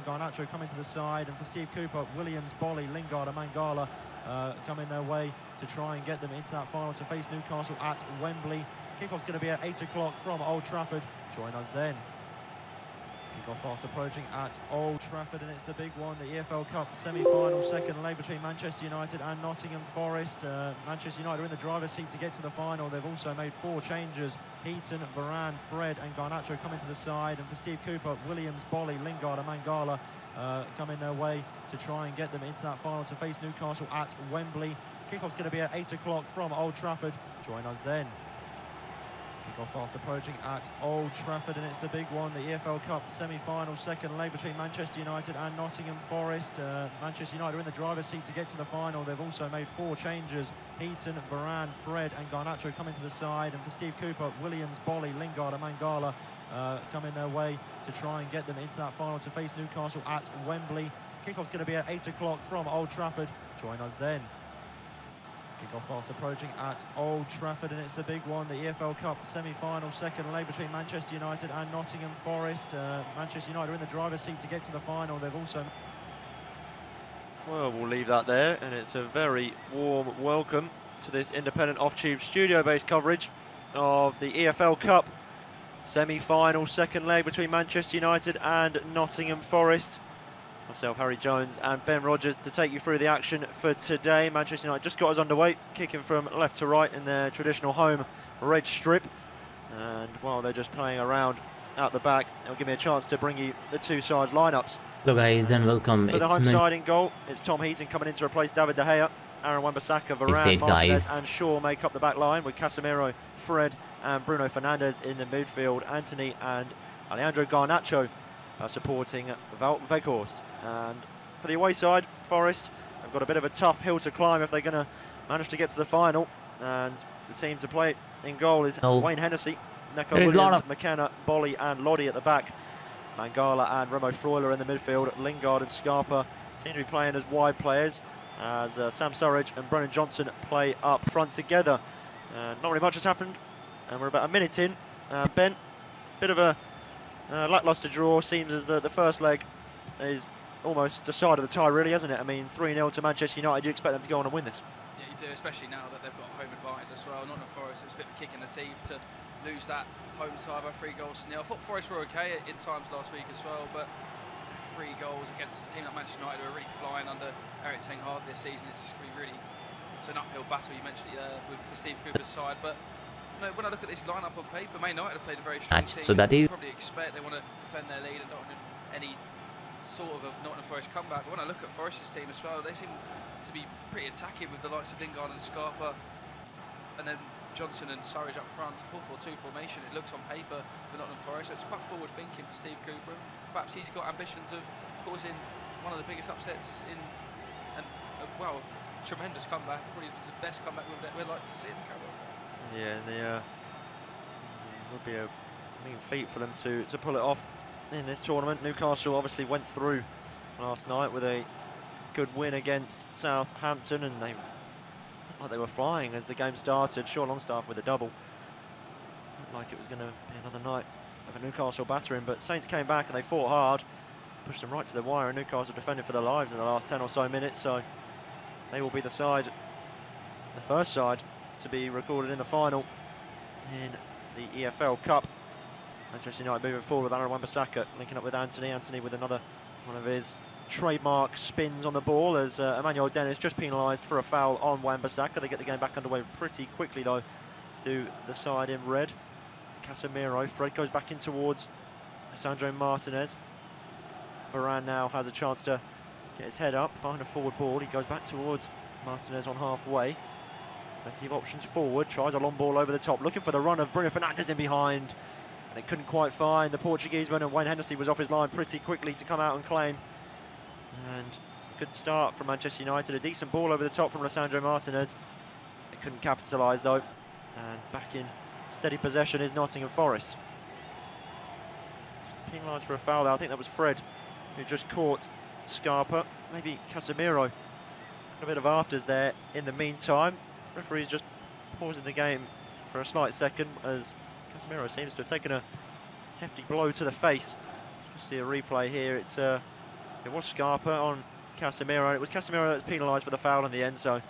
and Garnacho coming to the side, and for Steve Cooper, Williams, Bolly, Lingard and Mangala coming their way to try and get them into that final to face Newcastle at Wembley. Kickoff's going to be at 8 o'clock from Old Trafford. Join us then. Kickoff fast approaching at Old Trafford, and it's the big one, the EFL Cup semi-final, second leg between Manchester United and Nottingham Forest. Manchester United are in the driver's seat to get to the final. They've also made 4 changes. Heaton, Varane, Fred and Garnacho coming to the side, and for Steve Cooper, Williams, Bolly, Lingard and Mangala coming their way to try and get them into that final to face Newcastle at Wembley. Kickoff's going to be at 8 o'clock from Old Trafford. Join us then. Kickoff fast approaching at Old Trafford, and it's the big one, the EFL Cup semi-final, second leg between Manchester United and Nottingham Forest. Manchester United are in the driver's seat to get to the final. They've also made 4 changes. Heaton, Varane, Fred and Garnacho coming to the side, and for Steve Cooper, Williams, Bolly, Lingard and Mangala coming their way to try and get them into that final to face Newcastle at Wembley. Kickoff's going to be at 8 o'clock from Old Trafford. Join us then. Kickoff fast approaching at Old Trafford, and it's the big one, the EFL Cup semi-final, second leg between Manchester United and Nottingham Forest. Manchester United are in the driver's seat to get to the final. They've also... Well, we'll leave that there, and it's a very warm welcome to this independent off-tube studio-based coverage of the EFL Cup semi-final, second leg between Manchester United and Nottingham Forest. Myself, Harry Jones and Ben Rogers to take you through the action for today. Manchester United just got us underway, kicking from left to right in their traditional home red strip. And while they're just playing around out the back, it'll give me a chance to bring you the two sides lineups. Hello guys and welcome. For the home side in goal, it's Tom Heaton coming in to replace David De Gea. Aaron Wan-Bissaka, Varane, Martinez and Shaw make up the back line, with Casemiro, Fred and Bruno Fernandes in the midfield. Anthony and Alejandro Garnacho supporting Wout Weghorst. And for the away side, Forest have got a bit of a tough hill to climb if they're going to manage to get to the final. And the team to play in goal is Wayne Hennessy, Neco Williams, McKenna, Bolly and Lodi at the back. Mangala and Remo Freuler in the midfield. Lingard and Scarpa seem to be playing as wide players, as Sam Surridge and Brennan Johnson play up front together. Not really much has happened, and we're about a minute in. Ben, bit of a lacklustre draw. Seems as the first leg is almost the side of the tie, really, hasn't it? I mean, 3-0 to Manchester United. You expect them to go on and win this? Yeah, you do, especially now that they've got home advantage as well. Nottingham Forest, it's a bit of a kick in the teeth to lose that home tie by 3 goals to 0. I thought Forest were okay in times last week as well, but 3 goals against a team like Manchester United who are really flying under Erik this season. It's an uphill battle. You mentioned it for Steve Cooper's side, but you know, when I look at this lineup on paper, Man United have played a very strong team. So that is probably expect they want to defend their lead and not want any sort of a Nottingham Forest comeback. But when I look at Forest's team as well, they seem to be pretty attacking with the likes of Lingard and Scarpa, and then Johnson and Surridge up front. 4-4-2 formation. It looks on paper for Nottingham Forest, so it's quite forward thinking for Steve Cooper. Perhaps he's got ambitions of causing one of the biggest upsets in, and well, tremendous comeback, probably the best comeback we'd like to see in the Carabao. Yeah, it would be a mean feat for them to pull it off in this tournament. Newcastle obviously went through last night with a good win against Southampton, and they were flying as the game started. Shaw Longstaff with a double. Looked like it was going to be another night of a Newcastle battering, but Saints came back and they fought hard, pushed them right to the wire, and Newcastle defended for their lives in the last 10 or so minutes. So they will be the first side to be recorded in the final in the EFL Cup. Manchester United moving forward with Aaron Wan-Bissaka linking up with Anthony with another one of his trademark spins on the ball, as Emmanuel Dennis just penalised for a foul on Wan-Bissaka. They get the game back underway pretty quickly though, to the side in red. Casemiro, Fred goes back in towards Sandro Martinez. Varane now has a chance to get his head up, find a forward ball. He goes back towards Martinez on halfway. Plenty of options forward, tries a long ball over the top, looking for the run of Bruno Fernandes in behind. And it couldn't quite find the Portuguese man, and Wayne Hennessy was off his line pretty quickly to come out and claim. And a good start from Manchester United. A decent ball over the top from Lisandro Martinez. They couldn't capitalise though. And back in steady possession is Nottingham Forest. Just penalised for a foul there. I think that was Fred who just caught Scarpa. Maybe Casemiro. A bit of afters there in the meantime. Referee's just pausing the game for a slight second, as Casemiro seems to have taken a hefty blow to the face. Just see a replay here. It's It was Scarpa on Casemiro. It was Casemiro that was penalised for the foul in the end, so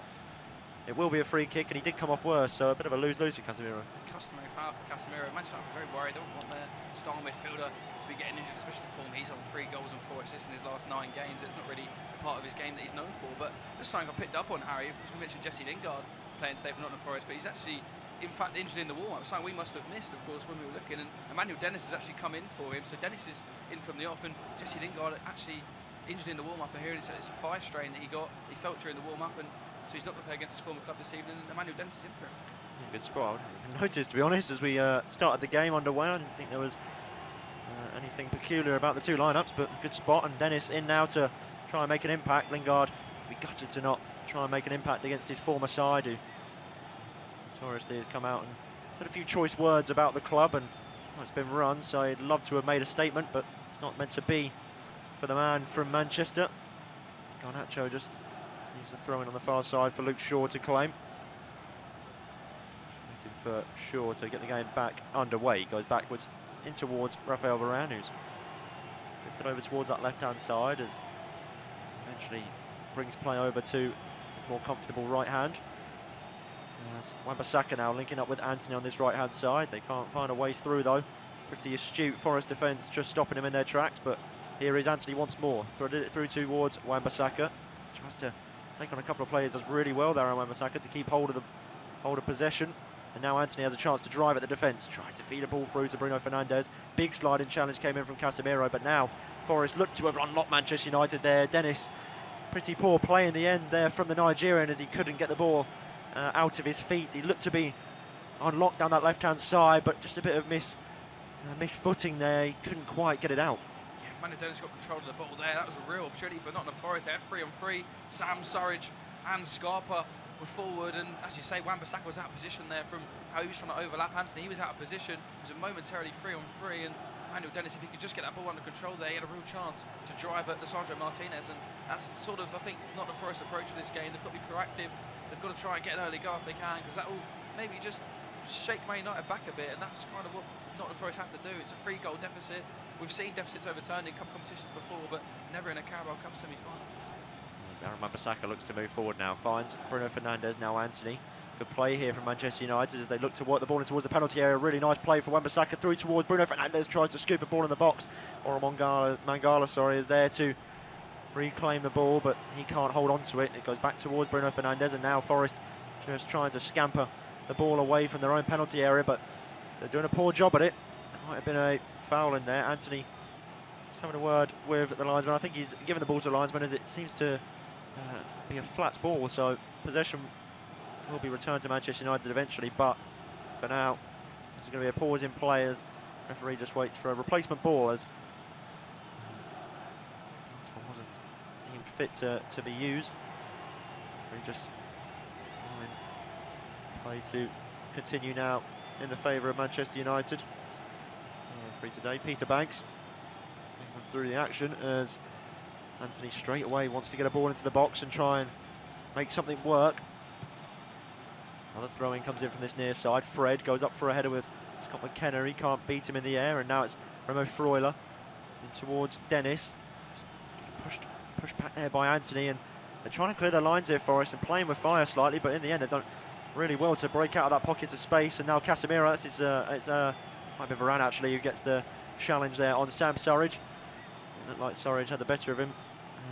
it will be a free kick, and he did come off worse, so a bit of a lose-lose for Casemiro. Customary foul for Casemiro. Manchester United are very worried. They don't want their star midfielder to be getting injured, especially the form he's on. 3 goals and 4 assists in his last 9 games. It's not really a part of his game that he's known for, but just something I picked up on, Harry, because we mentioned Jesse Lingard playing safe for Nottingham Forest, but he's actually, in fact, injured in the warm-up. Something we must have missed, of course, when we were looking, and Emmanuel Dennis has actually come in for him, so Dennis is in from the off, and Jesse Lingard actually injured in the warm-up, and here it's a thigh strain that he felt during the warm-up, and so he's not going to play against his former club this evening, and Emmanuel Dennis is in for him. Yeah, good squad. I noticed, to be honest, as we started the game underway, I didn't think there was anything peculiar about the 2 lineups, but good spot, and Dennis in now to try and make an impact. Lingard, we gutted to not try and make an impact against his former side, who notoriously has come out and said a few choice words about the club, and well, it's been run, so he'd love to have made a statement, but it's not meant to be for the man from Manchester. Garnacho just leaves a throw-in on the far side for Luke Shaw to claim. Waiting for Shaw to get the game back underway. He goes backwards in towards Raphael Varane, who's drifted over towards that left-hand side, as eventually brings play over to his more comfortable right hand. As Wan-Bissaka now linking up with Anthony on this right-hand side. They can't find a way through, though. Pretty astute Forest defence just stopping him in their tracks, but here is Anthony once more. Threaded it through towards Wan-Bissaka. Tries to take on a couple of players, does really well there on Wan-Bissaka to keep hold of possession. And now Anthony has a chance to drive at the defence. Tried to feed a ball through to Bruno Fernandes. Big sliding challenge came in from Casemiro, but now Forest looked to have unlocked Manchester United there. Dennis, pretty poor play in the end there from the Nigerian, as he couldn't get the ball out of his feet. He looked to be unlocked down that left-hand side, but just a bit of misfooting there. He couldn't quite get it out. Yeah, if Emmanuel Dennis got control of the ball there, that was a real opportunity for Nottingham Forest. They had 3-on-3. Sam Surridge and Scarpa were forward, and as you say, Wan-Bissaka was out of position there from how he was trying to overlap Anthony. He was out of position. It was a momentarily 3-on-3, and Emmanuel Dennis, if he could just get that ball under control there, he had a real chance to drive at Lisandro Martinez, and that's sort of, I think, Nottingham Forest's approach to this game. They've got to be proactive. They've got to try and get an early goal if they can, because that will maybe just shake Man United back a bit, and that's kind of what Nottingham Forest have to do. It's a 3-goal deficit. We've seen deficits overturned in cup competitions before, but never in a Carabao Cup semi-final. Aaron Wan-Bissaka looks to move forward now, finds Bruno Fernandes, now Anthony. Good play here from Manchester United as they look to work the ball in towards the penalty area. Really nice play for Wan-Bissaka through towards Bruno Fernandes, tries to scoop a ball in the box. Or Mangala, is there to reclaim the ball, but he can't hold on to it. It goes back towards Bruno Fernandes, and now Forest just trying to scamper the ball away from their own penalty area, but they're doing a poor job at it. There might have been a foul in there. Anthony just having a word with the linesman. I think he's given the ball to the linesman, as it seems to be a flat ball, so possession will be returned to Manchester United eventually, but for now there's going to be a pause in play as the referee just waits for a replacement ball, as this one wasn't deemed fit to be used. Referee just play to continue now in the favour of Manchester United. Referee today, Peter Banks, taking us through the action, as Anthony straight away wants to get a ball into the box and try and make something work. Another throw-in comes in from this near side. Fred goes up for a header with Scott McKenna. He can't beat him in the air, and now it's Remo Freuler in towards Dennis. Pushed back there by Anthony, and they're trying to clear their lines here, Forest, and playing with fire slightly, but in the end they've done really well to break out of that pocket of space. And now Casemiro, that's his, might be Varane actually, who gets the challenge there on Sam Surridge. It looked like Surridge had the better of him,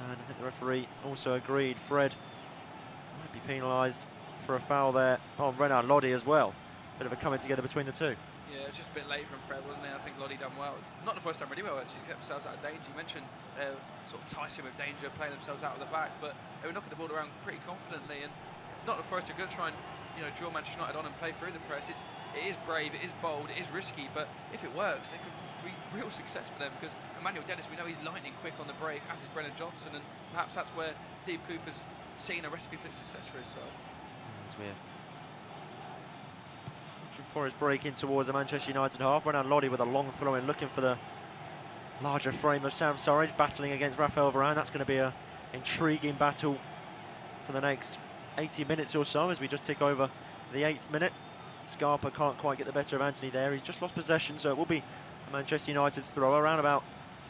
and I think the referee also agreed. Fred might be penalised for a foul there on Renan Lodi as well. Bit of a coming together between the two. Yeah, it was just a bit late from Fred, wasn't it? I think Lodi done well. Not the first time really well, actually. Kept themselves out of danger. You mentioned sort of Tyson with danger, playing themselves out of the back, but they were knocking the ball around pretty confidently. And if not the first, are going to try and draw Manchester United on and play through the press. It is brave, it is bold, it is risky, but if it works, it could be real success for them, because Emmanuel Dennis, we know he's lightning quick on the break, as is Brennan Johnson, and perhaps that's where Steve Cooper's seen a recipe for success for his side. That's weird. Forest break in towards the Manchester United half. Renan Lodi with a long throw in, looking for the larger frame of Sam Surridge, battling against Raphael Varane. That's going to be an intriguing battle for the next 80 minutes or so, as we just tick over the 8th minute. Scarpa can't quite get the better of Anthony there. He's just lost possession, so it will be a Manchester United throw around about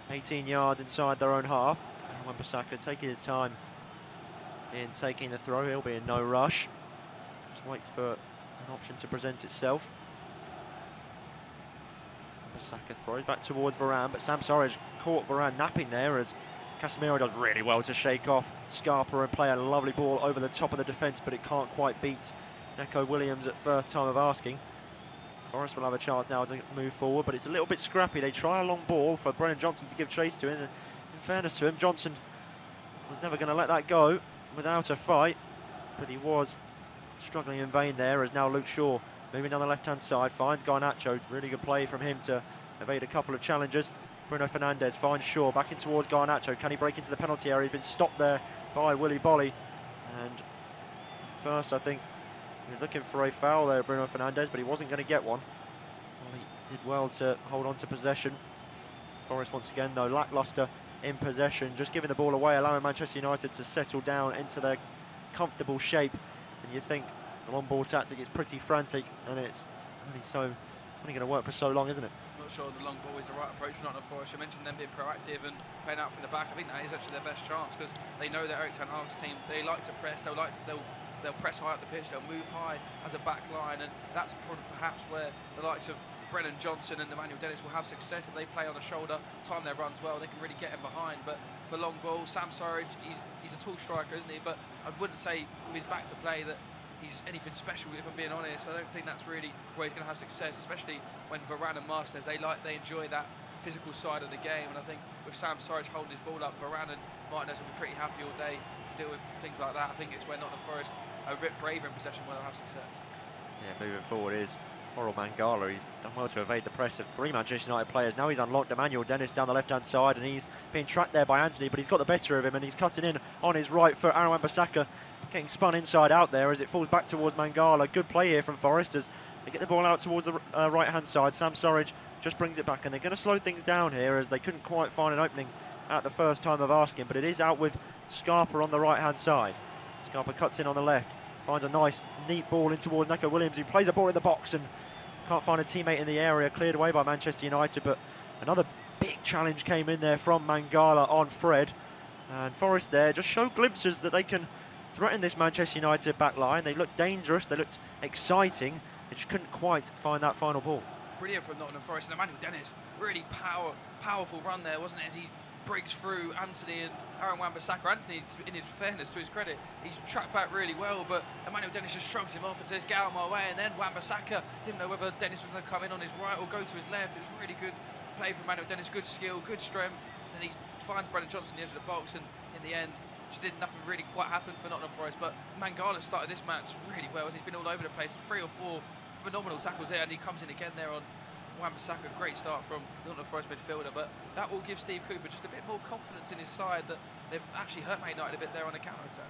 18 yards inside their own half. Wan-Bissaka taking his time in taking the throw. He'll be in no rush. Just waits for an option to present itself. Wan-Bissaka throws back towards Varane, but Sam Surridge caught Varane napping there as Casemiro does really well to shake off Scarpa and play a lovely ball over the top of the defence, but it can't quite beat Neco Williams at first time of asking. Forest will have a chance now to move forward, but it's a little bit scrappy. They try a long ball for Brennan Johnson to give chase to, and in fairness to him, Johnson was never going to let that go without a fight, but he was struggling in vain there as now Luke Shaw moving down the left-hand side, finds Garnacho. Really good play from him to evade a couple of challenges. Bruno Fernandes finds Shaw back in towards Garnacho. Can he break into the penalty area? He's been stopped there by Willy Bolly. And first, I think he was looking for a foul there, Bruno Fernandes, but he wasn't going to get one. Bolly did well to hold on to possession. Forest once again, though, lacklustre in possession, just giving the ball away, allowing Manchester United to settle down into their comfortable shape. And you think the long ball tactic is pretty frantic, and it's only going to work for so long, isn't it? Not sure the long ball is the right approach for Nottingham Forest. You mentioned them being proactive and playing out from the back. I think that is actually their best chance, because they know that Erik ten Hag's team, they like to press. They'll press high up the pitch. They'll move high as a back line, and that's perhaps where the likes of Brennan Johnson and Emmanuel Dennis will have success. If they play on the shoulder, time their runs well, they can really get him behind. But for long ball, Sam Surridge, he's a tall striker, isn't he? But I wouldn't say with his back to play that he's anything special, if I'm being honest. I don't think that's really where he's going to have success, especially when Varane and Martinez, they enjoy that physical side of the game. And I think with Sam Surridge holding his ball up, Varane and Martinez will be pretty happy all day to deal with things like that. I think it's where Nottingham Forest are a bit braver in possession where they'll have success. Yeah, moving forward is Oral Mangala. He's done well to evade the press of three Manchester United players. Now he's unlocked Emmanuel Dennis down the left-hand side, and he's being tracked there by Anthony, but he's got the better of him, and he's cutting in on his right foot. Aaron Wan-Bissaka getting spun inside out there as it falls back towards Mangala. Good play here from Forest as they get the ball out towards the right-hand side. Sam Surridge just brings it back, and they're going to slow things down here as they couldn't quite find an opening at the first time of asking, but it is out with Scarpa on the right-hand side. Scarpa cuts in on the left, finds a nice, neat ball in towards Neco Williams, who plays a ball in the box and can't find a teammate in the area, cleared away by Manchester United, but another big challenge came in there from Mangala on Fred. And Forest there just show glimpses that they can threaten this Manchester United back line. They looked dangerous, they looked exciting, they just couldn't quite find that final ball. Brilliant from Nottingham Forest, and Emmanuel Dennis, really powerful run there, wasn't it, as he breaks through Anthony and Aaron Wan-Bissaka. Anthony, in his fairness, to his credit, he's tracked back really well, but Emmanuel Dennis just shrugs him off and says, get out of my way, and then Wan-Bissaka didn't know whether Dennis was going to come in on his right or go to his left. It was really good play from Emmanuel Dennis, good skill, good strength. Then he finds Brennan Johnson at the edge of the box, and in the end, just nothing really quite happened for Nottingham Forest. But Mangala started this match really well, as he's been all over the place. 3 or 4 phenomenal tackles there, and he comes in again there on Wan-Bissaka. Great start from the Nottingham Forest midfielder, but that will give Steve Cooper just a bit more confidence in his side that they've actually hurt Man United a bit there on the counter-attack.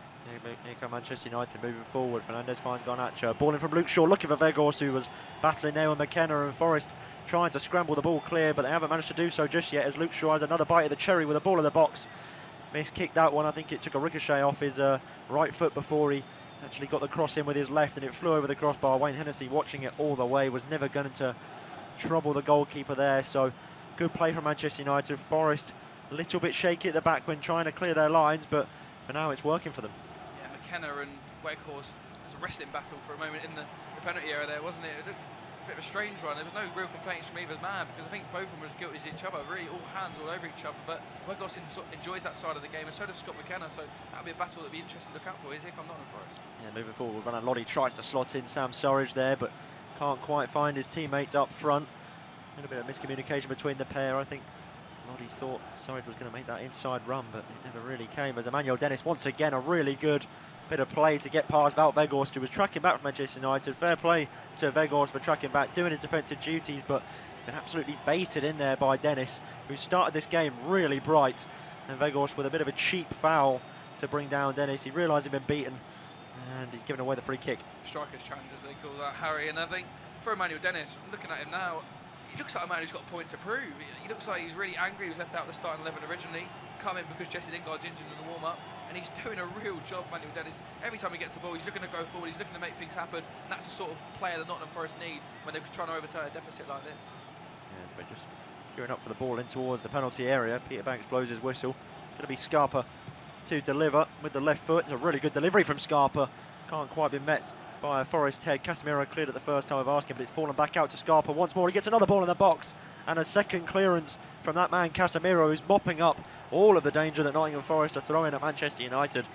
Here come Manchester United moving forward. Fernandes finds Garnacho. Ball in from Luke Shaw, looking for Weghorst, who was battling there with McKenna, and Forest trying to scramble the ball clear, but they haven't managed to do so just yet as Luke Shaw has another bite of the cherry with a ball in the box. Miss-kicked that one. I think it took a ricochet off his right foot before he actually got the cross in with his left, and it flew over the crossbar. Wayne Hennessy, watching it all the way, was never going to trouble the goalkeeper there. So good play from Manchester United. Forest a little bit shaky at the back when trying to clear their lines, but for now it's working for them. Yeah, McKenna and Weghorst, it was a wrestling battle for a moment in the penalty area there, wasn't it? It looked a bit of a strange one. There was no real complaints from either man, because I think both of them were as guilty as each other, really all hands all over each other. But Weghorst enjoys that side of the game, and so does Scott McKenna, so that'll be a battle that'll be interesting to look out for. Here comes Nottingham Forest. Yeah, moving forward, Van Loddy tries to slot in Sam Surridge there, but can't quite find his teammates up front. A little bit of miscommunication between the pair. I think Loddy thought Surridge was going to make that inside run, but it never really came, as Emmanuel Dennis, once again, a really good bit of play to get past Wout Weghorst, who was tracking back from Manchester United. Fair play to Weghorst for tracking back, doing his defensive duties, but been absolutely baited in there by Dennis, who started this game really bright. And Weghorst with a bit of a cheap foul to bring down Dennis. He realised he'd been beaten, and he's given away the free kick. Striker's challenge, as they call that, Harry. And I think for Emmanuel Dennis, looking at him now, he looks like a man who's got a point to prove. He looks like he's really angry. He was left out of the starting 11 originally, coming because Jesse Lingard's injured in the warm-up, and he's doing a real job, Emmanuel Dennis. Every time he gets the ball, he's looking to go forward, he's looking to make things happen, and that's the sort of player that Nottingham Forest need when they're trying to overturn a deficit like this. Yeah, it's been just gearing up for the ball in towards the penalty area. Peter Banks blows his whistle, going to be Scarpa to deliver with the left foot. It's a really good delivery from Scarpa. Can't quite be met by a Forest head. Casemiro cleared it the first time of asking, but it's fallen back out to Scarpa once more. He gets another ball in the box, and a second clearance from that man Casemiro, who's mopping up all of the danger that Nottingham Forest are throwing at Manchester United.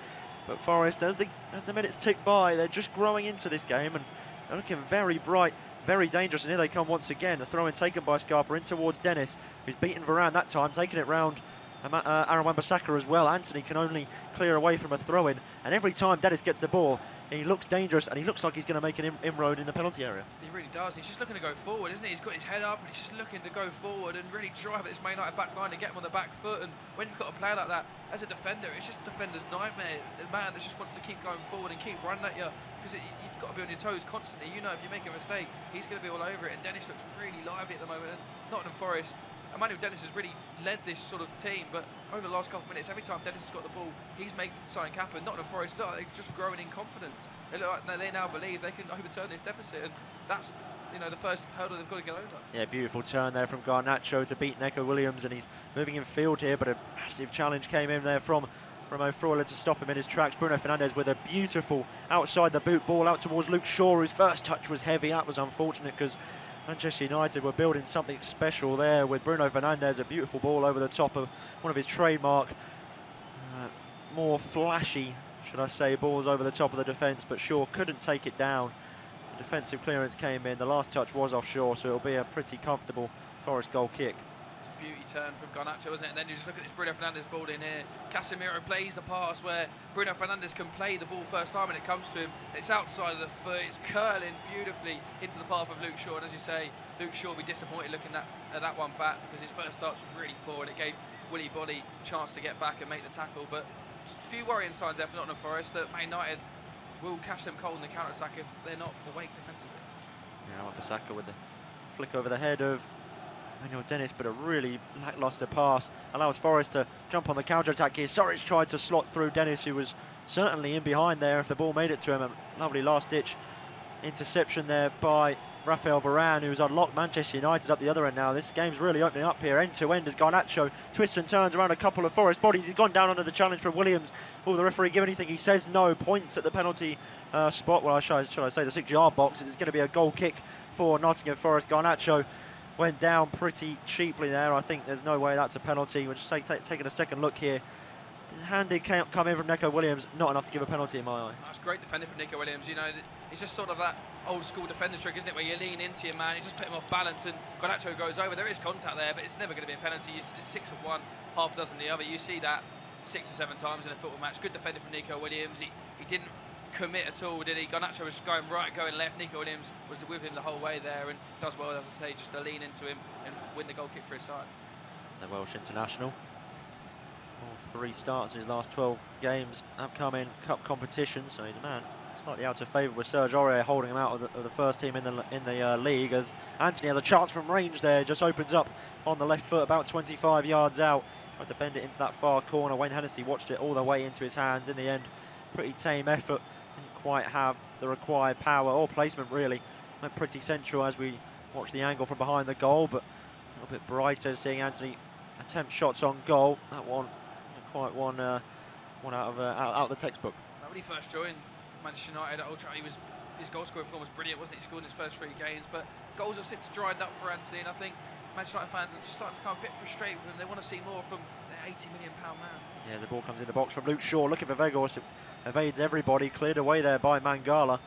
But Forest, as the minutes tick by, they're just growing into this game, and they're looking very bright, very dangerous. And here they come once again. The throw-in taken by Scarpa in towards Dennis, who's beaten Varane that time, taking it round Aaron Wan-Bissaka as well. Anthony can only clear away from a throw-in, and every time Dennis gets the ball, he looks dangerous, and he looks like he's going to make an inroad in the penalty area. He really does. He's just looking to go forward, isn't he? He's got his head up, and he's just looking to go forward and really drive at this Man United back line and get him on the back foot. And when you've got a player like that, as a defender, it's just a defender's nightmare. A man that just wants to keep going forward and keep running at you, because you've got to be on your toes constantly. You know, if you make a mistake, he's going to be all over it. And Dennis looks really lively at the moment. And Nottingham Forest, Emmanuel Dennis has really led this sort of team, but over the last couple of minutes, every time Dennis has got the ball, he's making something happen. Nottingham Forest look like they're just growing in confidence. They look like they now believe they can overturn this deficit, and that's, you know, the first hurdle they've got to get over. Yeah, beautiful turn there from Garnacho to beat Neco Williams, and he's moving in field here, but a massive challenge came in there from Remo Freuler to stop him in his tracks. Bruno Fernandes with a beautiful outside the boot ball out towards Luke Shaw, whose first touch was heavy. That was unfortunate because Manchester United were building something special there with Bruno Fernandes. A beautiful ball over the top of one of his trademark, more flashy, should I say, balls over the top of the defence, but Shaw couldn't take it down. The defensive clearance came in. The last touch was off Shaw, so it'll be a pretty comfortable Forest goal kick. It's a beauty turn from Garnacho, wasn't it? And then you just look at this Bruno Fernandes ball in here. Casemiro plays the pass where Bruno Fernandes can play the ball first time and it comes to him. It's outside of the foot. It's curling beautifully into the path of Luke Shaw. And as you say, Luke Shaw will be disappointed looking at that one back, because his first touch was really poor and it gave Willy Body a chance to get back and make the tackle. But a few worrying signs there for Nottingham Forest that Man United will catch them cold in the counter-attack if they're not awake defensively. Yeah, Wan-Bissaka with the flick over the head of Emmanuel Dennis, but a really lacklustre pass allows Forest to jump on the counter-attack here. Soric tried to slot through Dennis, who was certainly in behind there if the ball made it to him. A lovely last-ditch interception there by Raphael Varane, who's unlocked Manchester United up the other end now. This game's really opening up here, end-to-end, as Garnacho twists and turns around a couple of Forest bodies. He's gone down under the challenge from Williams. Will the referee give anything? He says no. Points at the penalty spot. Well, should I say the 6-yard box. It's going to be a goal kick for Nottingham Forest. Garnacho went down pretty cheaply there. I think there's no way that's a penalty. We're just taking a second look here. The hand did come in from Neco Williams, not enough to give a penalty in my eyes. That's great defending from Neco Williams. You know, it's just sort of that old school defender trick, isn't it, where you lean into your man, you just put him off balance, and Garnacho goes over. There is contact there, but it's never going to be a penalty. It's 6 of one, half a dozen the other. You see that 6 or 7 times in a football match. Good defending from Neco Williams. He didn't commit at all, did he? Garnacho was going right, going left. Neco Williams was with him the whole way there, and does well, as I say, just to lean into him and win the goal kick for his side. The Welsh international, all 3 starts in his last 12 games have come in cup competition, so he's a man slightly out of favour with Serge Aurier holding him out of the first team in the league, as Anthony has a chance from range there. Just opens up on the left foot about 25 yards out. Tried to bend it into that far corner. Wayne Hennessy watched it all the way into his hands. In the end, pretty tame effort. Didn't quite have the required power or placement, really. Went pretty central as we watched the angle from behind the goal, but a little bit brighter seeing Anthony attempt shots on goal. That one wasn't quite one out of the textbook. When he first joined Manchester United at Old Trafford, his goal scoring form was brilliant, wasn't it? He scored in his first 3 games, but goals have since dried up for Anthony, and I think Manchester United fans are just starting to become a bit frustrated with him. They want to see more from their £80 million man. Yeah, the ball comes in the box from Luke Shaw, looking for Vegas, evades everybody, cleared away there by Mangala.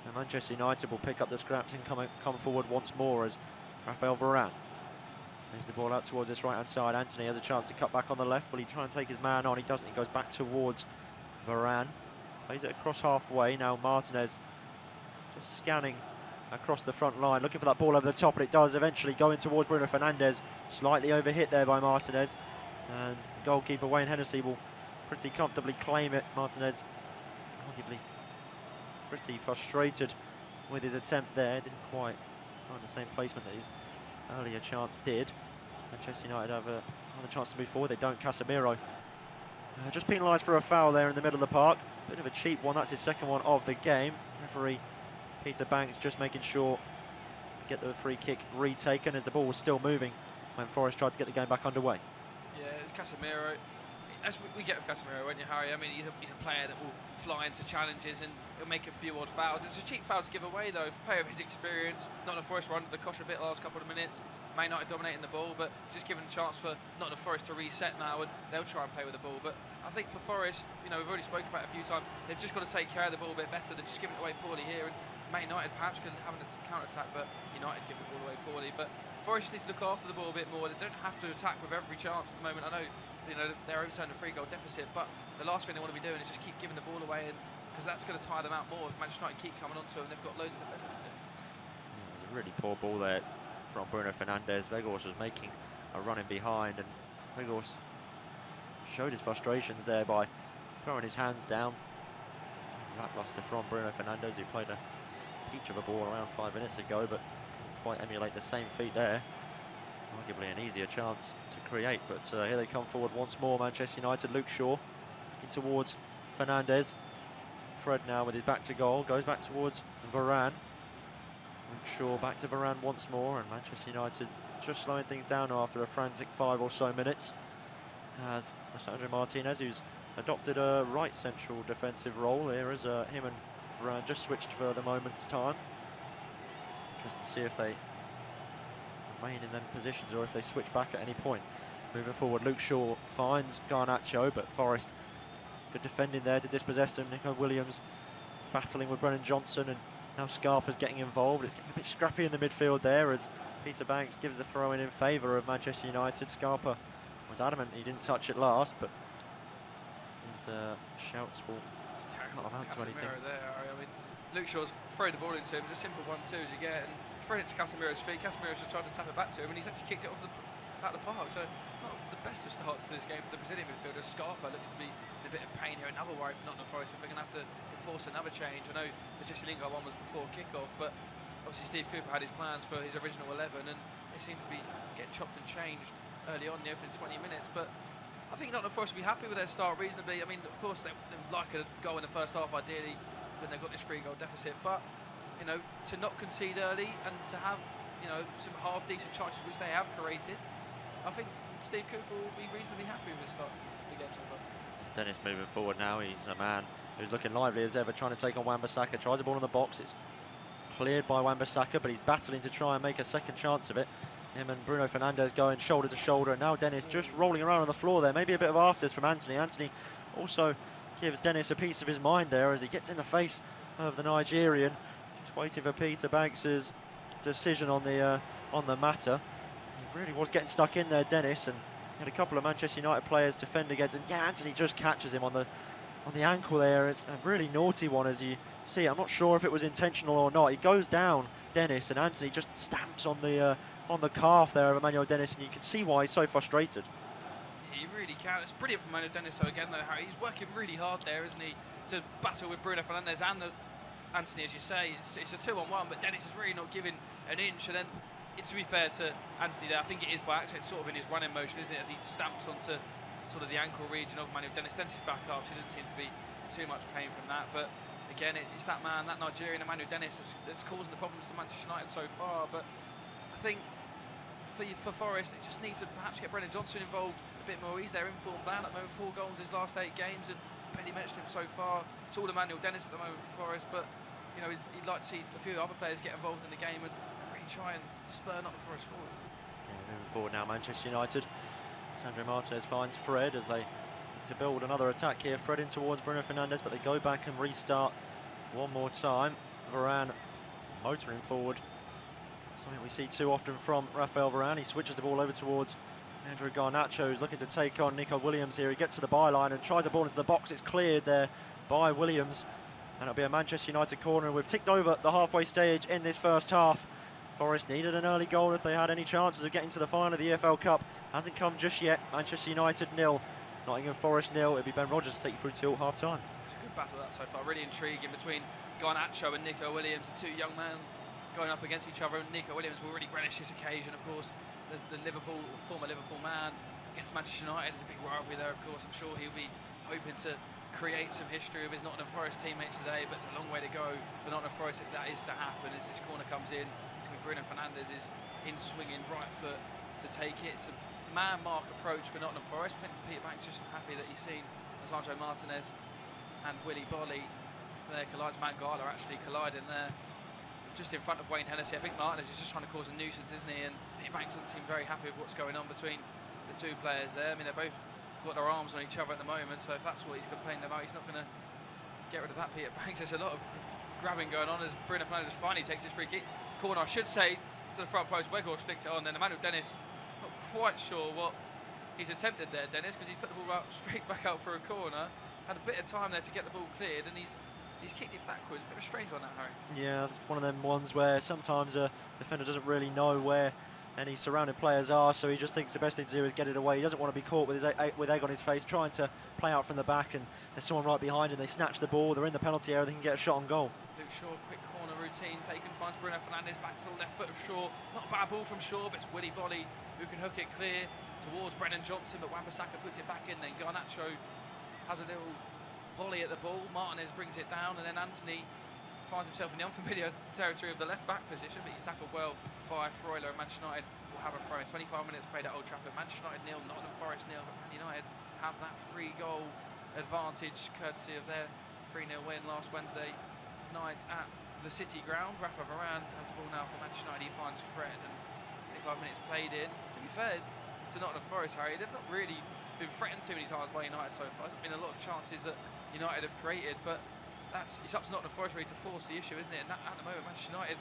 And Manchester United will pick up the scraps and come forward once more as Raphael Varane moves the ball out towards this right-hand side. Anthony has a chance to cut back on the left. Will he try and take his man on? He doesn't. He goes back towards Varane. Plays it across halfway. Now Martinez just scanning across the front line, looking for that ball over the top, and it does eventually go in towards Bruno Fernandes. Slightly overhit there by Martinez. And the goalkeeper, Wayne Hennessy, will pretty comfortably claim it. Martinez, arguably pretty frustrated with his attempt there. Didn't quite find the same placement that his earlier chance did. Manchester United have another chance to move forward. They don't. Casemiro just penalised for a foul there in the middle of the park. Bit of a cheap one. That's his second one of the game. Referee Peter Banks just making sure to get the free kick retaken as the ball was still moving when Forest tried to get the game back underway. Yeah, it's Casemiro. as we get with Casemiro, won't you, Harry? I mean, he's a player that will fly into challenges and he'll make a few odd fouls. It's a cheap foul to give away, though. For a player of his experience, Nottingham Forest were under the cosh a bit last couple of minutes. Man United dominating the ball, but just given a chance for Nottingham Forest to reset now, and they'll try and play with the ball. But I think for Forest, you know, we've already spoken about it a few times, they've just got to take care of the ball a bit better. They've just given it away poorly here, and Man United perhaps could have a counter-attack, but United give the ball away poorly. But Forest needs to look after the ball a bit more. They don't have to attack with every chance at the moment. I know, you know, they're overturned a 3-goal deficit, but the last thing they want to be doing is just keep giving the ball away, and because that's going to tire them out more if Manchester United keep coming onto them. They've got loads of defenders to do. Yeah, it was a really poor ball there from Bruno Fernandes. Weghorst was making a run in behind, and Weghorst showed his frustrations there by throwing his hands down. Lackluster from Bruno Fernandes, who played a peach of a ball around 5 minutes ago, but couldn't quite emulate the same feat there. Arguably an easier chance to create, but here they come forward once more, Manchester United. Luke Shaw looking towards Fernandes. Fred now with his back to goal, goes back towards Varane. Luke Shaw back to Varane once more, and Manchester United just slowing things down after a frantic 5 or so minutes. As Sandro Martinez, who's adopted a right central defensive role here, as him and Varane just switched for the moment's time. Interesting to see if they remain in them positions or if they switch back at any point. Moving forward, Luke Shaw finds Garnacho, but Forest good defending there to dispossess him. Nico Williams battling with Brennan Johnson, and now Scarpa's getting involved. It's getting a bit scrappy in the midfield there as Peter Banks gives the throw in favour of Manchester United. Scarpa was adamant he didn't touch it last, but his shouts will not amount to anything. There, I mean, Luke Shaw's thrown the ball into him, just simple 1-2 as you get, and thrown it to Casemiro's feet. Casemiro's just tried to tap it back to him, and he's actually kicked it out the park. So not the best of starts to this game for the Brazilian midfielder. Scarpa looks to be in a bit of pain here. Another worry for Nottingham Forest if they're going to have to enforce another change. I know the Jesse Lingard one was before kick-off, but obviously Steve Cooper had his plans for his original 11, and they seem to be getting chopped and changed early on in the opening 20 minutes. But I think Nottingham Forest will be happy with their start reasonably. I mean, of course, they would like a goal in the first half, ideally, when they've got this 3-goal deficit. But, you know, to not concede early and to have, you know, some half-decent chances which they have created, I think Steve Cooper will be reasonably happy with the start to the game so far. Dennis moving forward now. He's a man who's looking lively as ever, trying to take on Wan-Bissaka. Tries the ball in the box. It's cleared by Wan-Bissaka, but he's battling to try and make a second chance of it. Him and Bruno Fernandes going shoulder to shoulder, and now Dennis just rolling around on the floor there. Maybe a bit of afters from Anthony. Anthony also gives Dennis a piece of his mind there as he gets in the face of the Nigerian. Just waiting for Peter Banks's decision on the matter. He really was getting stuck in there, Dennis, and had a couple of Manchester United players defend against him. Yeah, Anthony just catches him on the ankle there. It's a really naughty one, as you see. I'm not sure if it was intentional or not. He goes down, Dennis, and Anthony just stamps on the calf there of Emmanuel Dennis, and you can see why he's so frustrated. He really can. It's brilliant for Emmanuel Dennis, though, again, though, Harry. He's working really hard there, isn't he, to battle with Bruno Fernandes and Anthony, as you say. It's a 2-on-1, but Dennis is really not giving an inch. And then, to be fair to Anthony there, I think it is by accident, sort of in his running motion, isn't it, as he stamps onto sort of the ankle region of Emmanuel Dennis. Dennis is back up, so he doesn't seem to be in too much pain from that. But again, it's that man, that Nigerian, Emmanuel Dennis, that's causing the problems to Manchester United so far. But I think for Forest, it just needs to perhaps get Brennan Johnson involved a bit more. He's their informed man at the moment, 4 goals in his last 8 games, and barely mentioned him so far. It's all Emmanuel Dennis at the moment for Forest, but you know, he'd like to see a few other players get involved in the game and really try and spur Nottingham Forest forward. Yeah, moving forward now, Manchester United. Sandro Martinez finds Fred as they to build another attack here. Fred in towards Bruno Fernandes, but they go back and restart one more time. Varane motoring forward. Something we see too often from Rafael Varane. He switches the ball over towards Andrew Garnacho, who's looking to take on Nico Williams here. He gets to the byline and tries a ball into the box. It's cleared there by Williams. And it'll be a Manchester United corner. We've ticked over the halfway stage in this first half. Forest needed an early goal if they had any chances of getting to the final of the EFL Cup. Hasn't come just yet. Manchester United 0, Nottingham Forest 0. It'll be Ben Rogers to take you through till half time. It's a good battle that so far. Really intriguing between Garnacho and Nico Williams, the 2 young men going up against each other. And Nico Williams will really relish this occasion, of course. The former Liverpool man against Manchester United. There's a big rivalry there, of course. I'm sure he'll be hoping to create some history with his Nottingham Forest teammates today, but it's a long way to go for Nottingham Forest if that is to happen. As this corner comes in, it's going to be Bruno Fernandes is in swinging right foot to take it. It's a man mark approach for Nottingham Forest. I think Peter Banks just happy that he's seen Lisandro Martinez and Willy Bolly there collides. Mangala actually colliding there just in front of Wayne Hennessy. I think Martinez is just trying to cause a nuisance, isn't he? And Peter Banks doesn't seem very happy with what's going on between the two players there. I mean, they're both got their arms on each other at the moment, so if that's what he's complaining about, he's not going to get rid of that. Peter Banks, there's a lot of grabbing going on as Bruno Fernandes finally takes his free kick corner, I should say, to the front post. Weghorst flicked it on, then Emmanuel Dennis, not quite sure what he's attempted there, Dennis, because he's put the ball out straight back out for a corner. Had a bit of time there to get the ball cleared, and he's kicked it backwards. A bit of a strange one, that, Harry. Yeah, it's one of them ones where sometimes a defender doesn't really know where any surrounding players are, so he just thinks the best thing to do is get it away. He doesn't want to be caught with egg on his face, trying to play out from the back, and there's someone right behind him. They snatch the ball, they're in the penalty area, they can get a shot on goal. Luke Shaw, quick corner routine taken, finds Bruno Fernandes back to the left foot of Shaw. Not a bad ball from Shaw, but it's Willy Bolly who can hook it clear towards Brennan Johnson, but Wan-Bissaka puts it back in. Then Garnacho has a little volley at the ball. Martinez brings it down, and then Anthony finds himself in the unfamiliar territory of the left back position, but he's tackled well by Freuler, and Manchester United will have a throw in. 25 minutes played at Old Trafford. Manchester United 0, Nottingham Forest 0, but Man United have that 3-goal advantage courtesy of their 3-0 win last Wednesday night at the City ground. Rafa Varane has the ball now for Manchester United. He finds Fred, and 25 minutes played in. To be fair to Nottingham Forest, Harry, they've not really been threatened too many times by United so far. There's been a lot of chances that United have created, but it's up to Nottingham Forest really to force the issue, isn't it? And at the moment, Manchester United,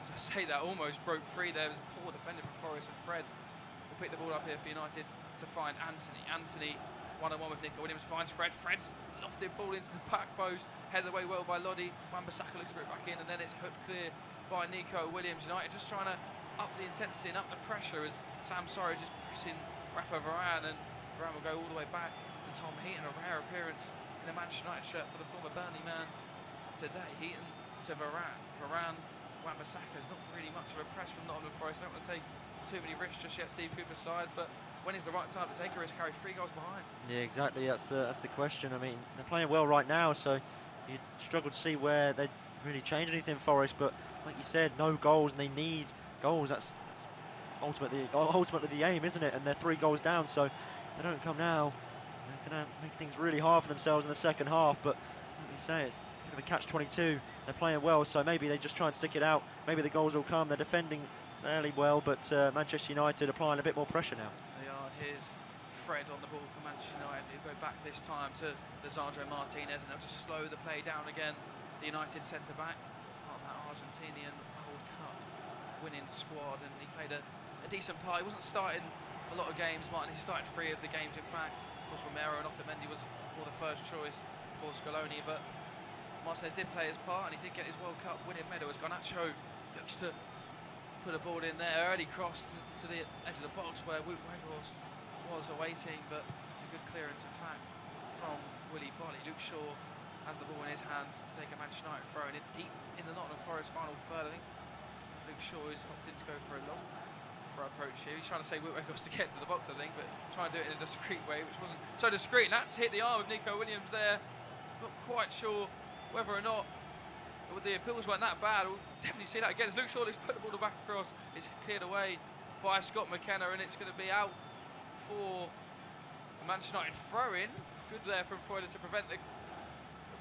as I say that, almost broke free there. It was poor defending from Forest, and Fred will pick the ball up here for United to find Anthony. Anthony, one-on-one with Nico Williams, finds Fred. Fred's lofted ball into the back post, headed away well by Lodi. Wan-Bissaka looks to put it back in, and then it's hooked clear by Nico Williams. United just trying to up the intensity and up the pressure as Sam Surridge is pressing Rafa Varane, and Varane will go all the way back to Tom Heaton. A rare appearance in a Manchester United shirt for the former Burnley man today. Heaton to Varane. Varane, Wan-Bissaka is not really much of a press from Nottingham Forest. Don't want to take too many risks just yet, Steve Cooper's side, but when is the right time to take a risk, Harry? 3 goals behind. Yeah, exactly. That's the question. I mean, they're playing well right now, so you struggle to see where they really change anything, Forest. But like you said, no goals, and they need goals. That's ultimately the aim, isn't it? And they're 3 goals down, so if they don't come now, they're going to make things really hard for themselves in the second half. But like you say, it's a bit of a catch-22. They're playing well, so maybe they just try and stick it out. Maybe the goals will come. They're defending fairly well, but Manchester United applying a bit more pressure now. They are. Here's Fred on the ball for Manchester United. He'll go back this time to Lisandro Martinez, and they'll just slow the play down again. The United centre-back, part of that Argentinian World Cup winning squad, and he played a decent part. He wasn't starting a lot of games, Martin. He started 3 of the games, in fact. Of course, Romero and Nottm was more the first choice for Scaloni, but Martinez did play his part, and he did get his World Cup winning medal as Garnacho looks to put a ball in there. Early cross to the edge of the box where Weghorst was awaiting, but it's a good clearance, in fact, from Willy Bolly. Luke Shaw has the ball in his hands to take a Manchester United throw, and it deep in the Nottingham Forest final third. I think Luke Shaw is opting to go for a long approach here. He's trying to say Weghorst to get to the box, I think, but trying to do it in a discreet way, which wasn't so discreet. And that's hit the arm of Nico Williams there. Not quite sure whether or not the appeals weren't that bad. We'll definitely see that again as Luke Shaw looks to put the ball back across. It's cleared away by Scott McKenna, and it's going to be out for a Manchester United throw-in. Good there from Freuler to prevent the...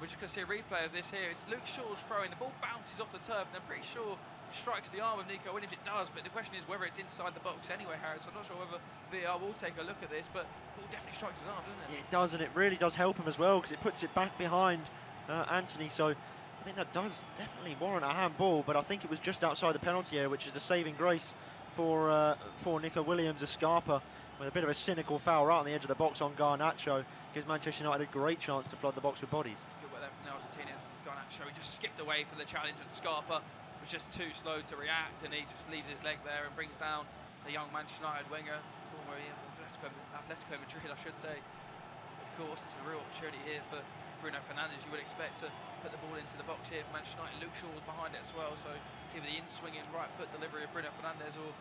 We're just going to see a replay of this here. It's Luke Shaw's throw-in. The ball bounces off the turf, and I'm pretty sure it strikes the arm of Nico Williams. It does, but the question is whether it's inside the box anyway, Harry. So I'm not sure whether VAR will take a look at this, but the ball definitely strikes his arm, doesn't it? Yeah, it does, and it really does help him as well, because it puts it back behind Anthony. So I think that does definitely warrant a handball, but I think it was just outside the penalty area, which is a saving grace for Nico Williams. A Scarpa with a bit of a cynical foul right on the edge of the box on Garnacho gives Manchester United a great chance to flood the box with bodies. Good work there from the Argentinians. Garnacho, he just skipped away from the challenge, and Scarpa was just too slow to react, and he just leaves his leg there and brings down the young Manchester United winger, former Atletico Madrid, I should say. Of course, it's a real opportunity here for Bruno Fernandes. You would expect to put the ball into the box here for Manchester United. Luke Shaw was behind it as well, so it's either the in-swinging right foot delivery of Bruno Fernandes or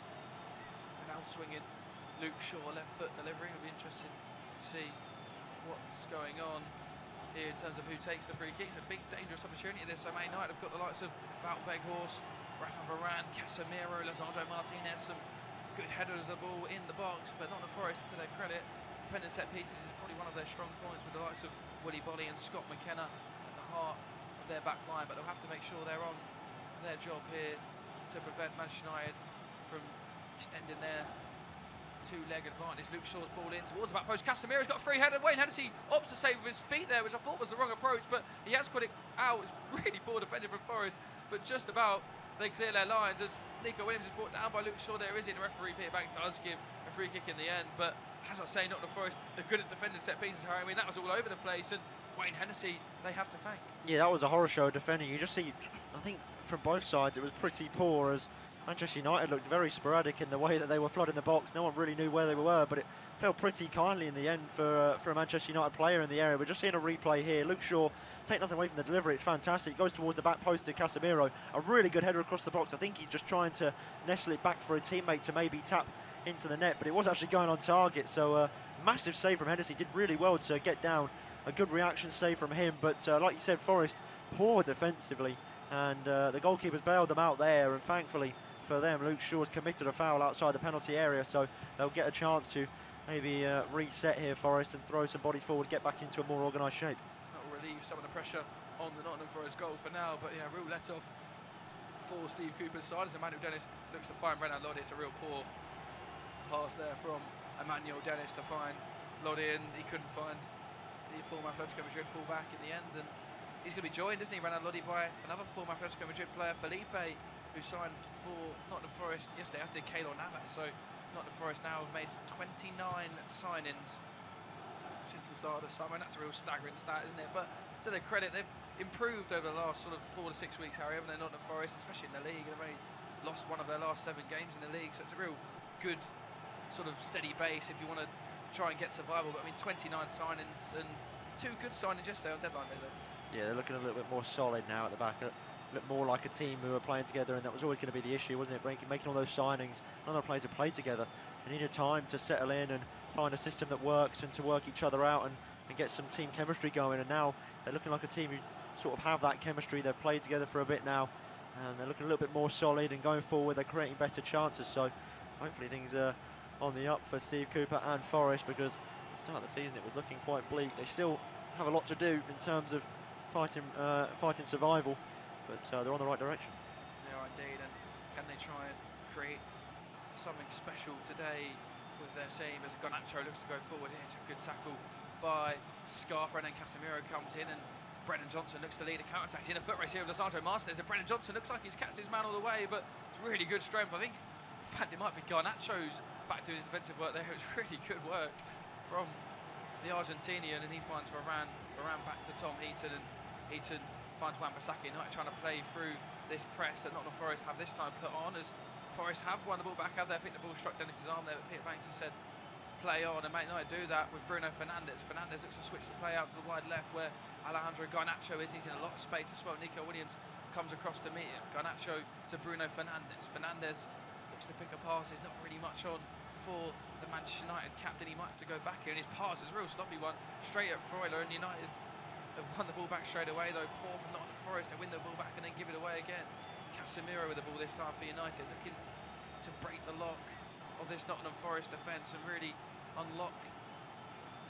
an out-swinging Luke Shaw left foot delivery. It'll be interesting to see what's going on here in terms of who takes the free kick. It's a big, dangerous opportunity this. So Man United have got the likes of Wout Weghorst, Rafa Varane, Casemiro, Lisandro Martinez, some good headers of the ball in the box, but Nottingham Forest, to their credit, defending set pieces is probably one of their strong points, with the likes of Willie Bolly and Scott McKenna at the heart of their back line, but they'll have to make sure they're on their job here to prevent Manchester United from extending their two-leg advantage. Luke Shaw's ball in towards the back post. Casemiro's got a free header. Wayne Hennessy opts to save with his feet there, which I thought was the wrong approach, but he has got it out. It's really poor defending from Forest, but just about they clear their lines as Nico Williams is brought down by Luke Shaw. There is it. The referee Peter Banks does give a free kick in the end, but as I say, Nottingham Forest, they're good at defending set pieces, Harry. I mean, that was all over the place, and Wayne Hennessy, they have to thank. Yeah, that was a horror show of defending. You just see, I think from both sides it was pretty poor, as Manchester United looked very sporadic in the way that they were flooding the box. No one really knew where they were, but it felt pretty kindly in the end for a Manchester United player in the area. We're just seeing a replay here. Luke Shaw, take nothing away from the delivery, it's fantastic. Goes towards the back post to Casemiro. A really good header across the box. I think he's just trying to nestle it back for a teammate to maybe tap into the net, but it was actually going on target. So massive save from Hennessy. Did really well to get down. A good reaction save from him, but like you said, Forest poor defensively, and the goalkeepers bailed them out there, and thankfully for them, Luke Shaw's committed a foul outside the penalty area, so they'll get a chance to maybe reset here, Forest, and throw some bodies forward, get back into a more organised shape. That will relieve some of the pressure on the Nottingham Forest goal for now, but yeah, real let-off for Steve Cooper's side as Emmanuel Dennis looks to find Brennan Loddy. It's a real poor pass there from Emmanuel Dennis to find Loddy, and he couldn't find the former Atletico Madrid full-back in the end, and he's going to be joined, isn't he, Brennan Loddy, by another former Atletico Madrid player, Felipe, who signed for Nottingham Forest yesterday, as did Keylor Navas. So Nottingham Forest now have made 29 signings since the start of the summer, and that's a real staggering stat, isn't it? But to their credit, they've improved over the last sort of 4 to 6 weeks, Harry, haven't they, Nottingham Forest, especially in the league. They've only lost one of their last 7 games in the league, so it's a real good sort of steady base if you want to try and get survival. But I mean, 29 signings and 2 good signings yesterday on deadline day, though. Yeah, they're looking a little bit more solid now at the back. Look more like a team who were playing together, and that was always going to be the issue, wasn't it? Making all those signings, none of the players have played together. They needed time to settle in and find a system that works, and to work each other out and get some team chemistry going. And now they're looking like a team who sort of have that chemistry. They've played together for a bit now, and they're looking a little bit more solid, and going forward they're creating better chances. So hopefully things are on the up for Steve Cooper and Forest, because at the start of the season it was looking quite bleak. They still have a lot to do in terms of fighting survival, but they're on the right direction. They are indeed, and can they try and create something special today with their team as Garnacho looks to go forward here? It's a good tackle by Scarpa, and then Casemiro comes in, and Brennan Johnson looks to lead a counter-attack. He's in a foot race here with Lisandro Martinez, and Brennan Johnson looks like he's kept his man all the way, but it's really good strength. I think, in fact, it might be Garnacho's back doing his defensive work there. It was really good work from the Argentinian, and he finds Varane back to Tom Heaton, and Heaton finds Wan-Bissaka. United trying to play through this press that Nottingham Forest have this time put on, as Forest have won the ball back out there. I think the ball struck Dennis's arm there, but Peter Banks has said play on, and Man United do that with Bruno Fernandes. Fernandes looks to switch the play out to the wide left where Alejandro Garnacho is. He's in a lot of space as well. Nico Williams comes across to meet him. Garnacho to Bruno Fernandes. Fernandes looks to pick a pass. There's not really much on for the Manchester United captain. He might have to go back here, and his pass is a real sloppy one straight at Freuler, and United have won the ball back straight away, though. Poor from Nottingham Forest. They win the ball back and then give it away again. Casemiro with the ball this time for United, looking to break the lock of this Nottingham Forest defence and really unlock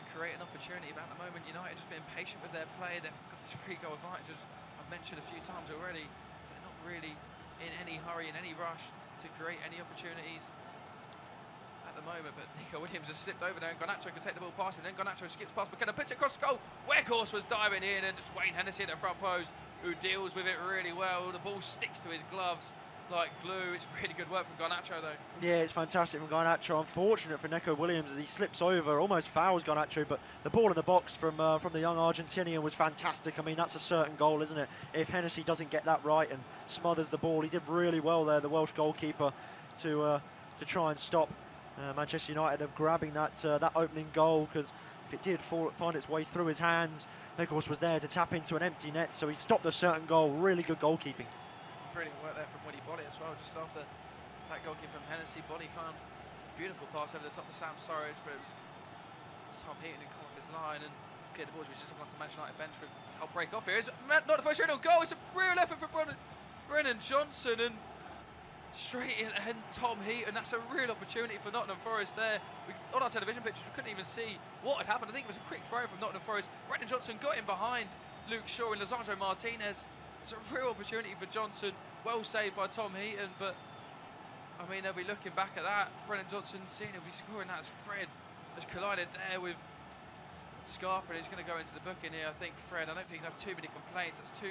and create an opportunity. But at the moment, United just being patient with their play. They've got this free goal advantage, as I've mentioned a few times already, so they're not really in any hurry, in any rush to create any opportunities at the moment. But Nico Williams has slipped over there, and Garnacho can take the ball past him. Then Garnacho skips past McKenna, puts it across the goal. Weghorst was diving in, and it's Wayne Hennessy at the front post who deals with it really well. The ball sticks to his gloves like glue. It's really good work from Garnacho, though. Yeah, it's fantastic from Garnacho. Unfortunate for Nico Williams as he slips over, almost fouls Garnacho, but the ball in the box from the young Argentinian was fantastic. I mean, that's a certain goal, isn't it? If Hennessy doesn't get that right and smothers the ball, he did really well there, the Welsh goalkeeper, to try and stop Manchester United of grabbing that opening goal, because if it did find its way through his hands, Weghorst was there to tap into an empty net, so he stopped a certain goal. Really good goalkeeping. Brilliant work there from Willie Bolly as well, just after that goal kick from Hennessy. Bolly found a beautiful pass over the top to Sam Surridge, but it was Tom Heaton who come off his line and cleared the balls, which just gone to Manchester United bench with help break off here. It's not the first real goal, it's a real effort for Brennan Johnson, and straight in, and Tom Heaton. That's a real opportunity for Nottingham Forest there. On our television pictures, we couldn't even see what had happened. I think it was a quick throw from Nottingham Forest. Brendan Johnson got in behind Luke Shaw and Lisandro Martinez. It's a real opportunity for Johnson. Well saved by Tom Heaton, but I mean, they'll be looking back at that. Brendan Johnson seeing he'll be scoring that as Fred has collided there with Scarpa, and he's going to go into the book in here. I think Fred, I don't think he'll have too many complaints. That's 2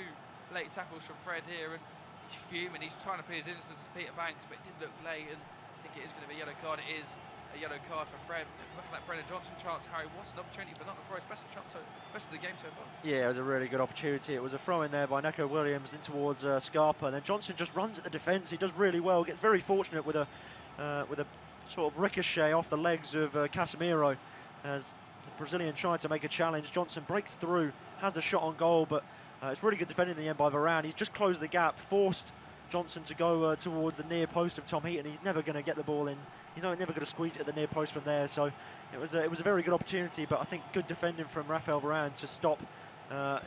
late tackles from Fred here, and he's fuming. He's trying to put his innocence to Peter Banks, but it did look late, and I think it is going to be a yellow card. It is a yellow card for Fred. Looking back at that Brendan Johnson chance, Harry, what's an opportunity for Nottingham Forest? Best of the game so far. Yeah, it was a really good opportunity. It was a throw in there by Neco Williams in towards Scarpa, and then Johnson just runs at the defence. He does really well. Gets very fortunate with a sort of ricochet off the legs of Casemiro as the Brazilian tried to make a challenge. Johnson breaks through, has the shot on goal, but it's really good defending in the end by Varane. He's just closed the gap, forced Johnson to go towards the near post of Tom Heaton. He's never going to get the ball in. He's never going to squeeze it at the near post from there. So it was a very good opportunity, but I think good defending from Raphael Varane to stop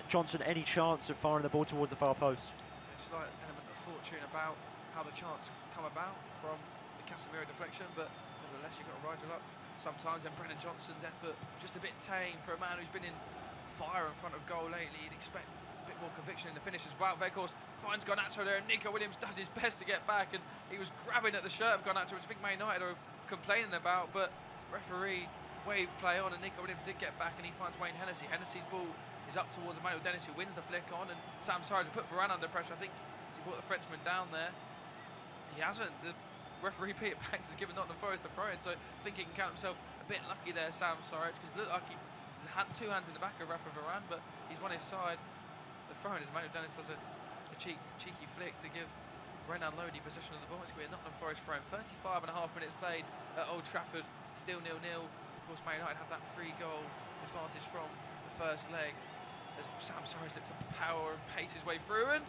Johnson any chance of firing the ball towards the far post. A slight element of fortune about how the chance come about from the Casemiro deflection, but nevertheless you've got to ride your luck sometimes. And Brendan Johnson's effort just a bit tame for a man who's been in fire in front of goal lately. You'd expect a bit more conviction in the finishes. Wout Weghorst finds Garnacho there, and Nico Williams does his best to get back, and he was grabbing at the shirt of Garnacho, which I think Man United are complaining about, but referee waved play on, and Nico Williams did get back, and he finds Wayne Hennessy. Hennessy's ball is up towards Emmanuel Dennis, who wins the flick on, and Sam Surridge put Varane under pressure. I think he brought the Frenchman down there. He hasn't. The referee Peter Banks has given Nottingham Forest a throw in, so I think he can count himself a bit lucky there, Sam Surridge, because it looked like there's 2 hands in the back of Rafa Varane, but he's won his side. The throw in is Emmanuel Dennis does a cheeky flick to give Renan Lodi possession of the ball. It's going to be a Nottingham Forest throw in. 35.5 minutes played at Old Trafford, still 0-0. Of course, Man United have that 3-goal advantage from the first leg as Sam Surridge looks to power and pace his way through, and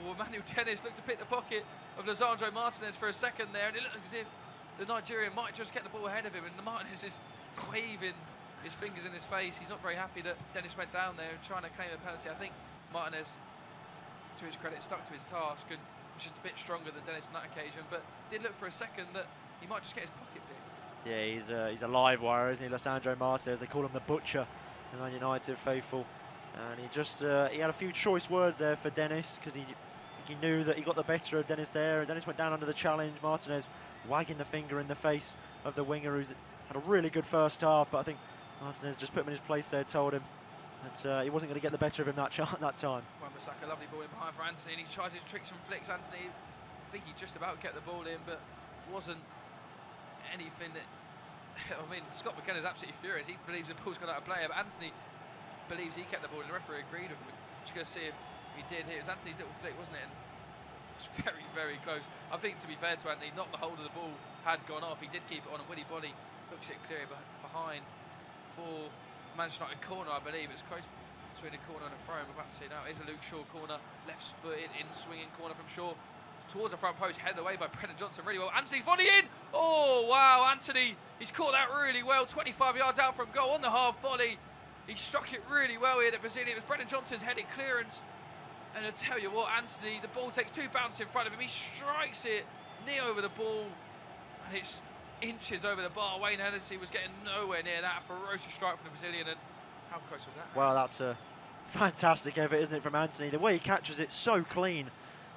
Emmanuel Dennis looked to pick the pocket of Lisandro Martinez for a second there, and it looked as if the Nigerian might just get the ball ahead of him, and Martinez is waving his fingers in his face. He's not very happy that Dennis went down there and trying to claim a penalty. I think Martinez, to his credit, stuck to his task and was just a bit stronger than Dennis on that occasion, but did look for a second that he might just get his pocket picked. Yeah, he's a live wire, isn't he, Lisandro Martinez? They call him the Butcher, the Man United faithful, and he just he had a few choice words there for Dennis, because he knew that he got the better of Dennis there, and Dennis went down under the challenge. Martinez wagging the finger in the face of the winger, who's had a really good first half, but I think Martinez just put him in his place there, told him that he wasn't going to get the better of him that time. Wan-Bissaka, lovely ball in behind for Anthony, and he tries his tricks and flicks. Anthony, I think he just about kept the ball in, but wasn't anything that... I mean, Scott McKenna's absolutely furious. He believes the ball's gone out of play, but Anthony believes he kept the ball, and the referee agreed with him. Just going to see if he did here. It was Anthony's little flick, wasn't it? And it was very, very close. I think, to be fair to Anthony, not the hold of the ball had gone off. He did keep it on, and Willy Body hooks it clear behind for Manchester United corner, I believe. It's close between the corner and the throw. We're about to see now. It's a Luke Shaw corner, left-footed, in-swinging corner from Shaw towards the front post, headed away by Brendan Johnson really well. Anthony's volley in! Oh, wow, Anthony, he's caught that really well. 25 yards out from goal on the half volley. He struck it really well here, the Brazilian. It was Brendan Johnson's headed clearance. And I tell you what, Anthony, the ball takes 2 bounces in front of him. He strikes it near over the ball, and it's inches over the bar. Wayne Hennessy was getting nowhere near that. A ferocious strike from the Brazilian, and how close was that? Well, that's a fantastic effort, isn't it, from Anthony? The way he catches it so clean.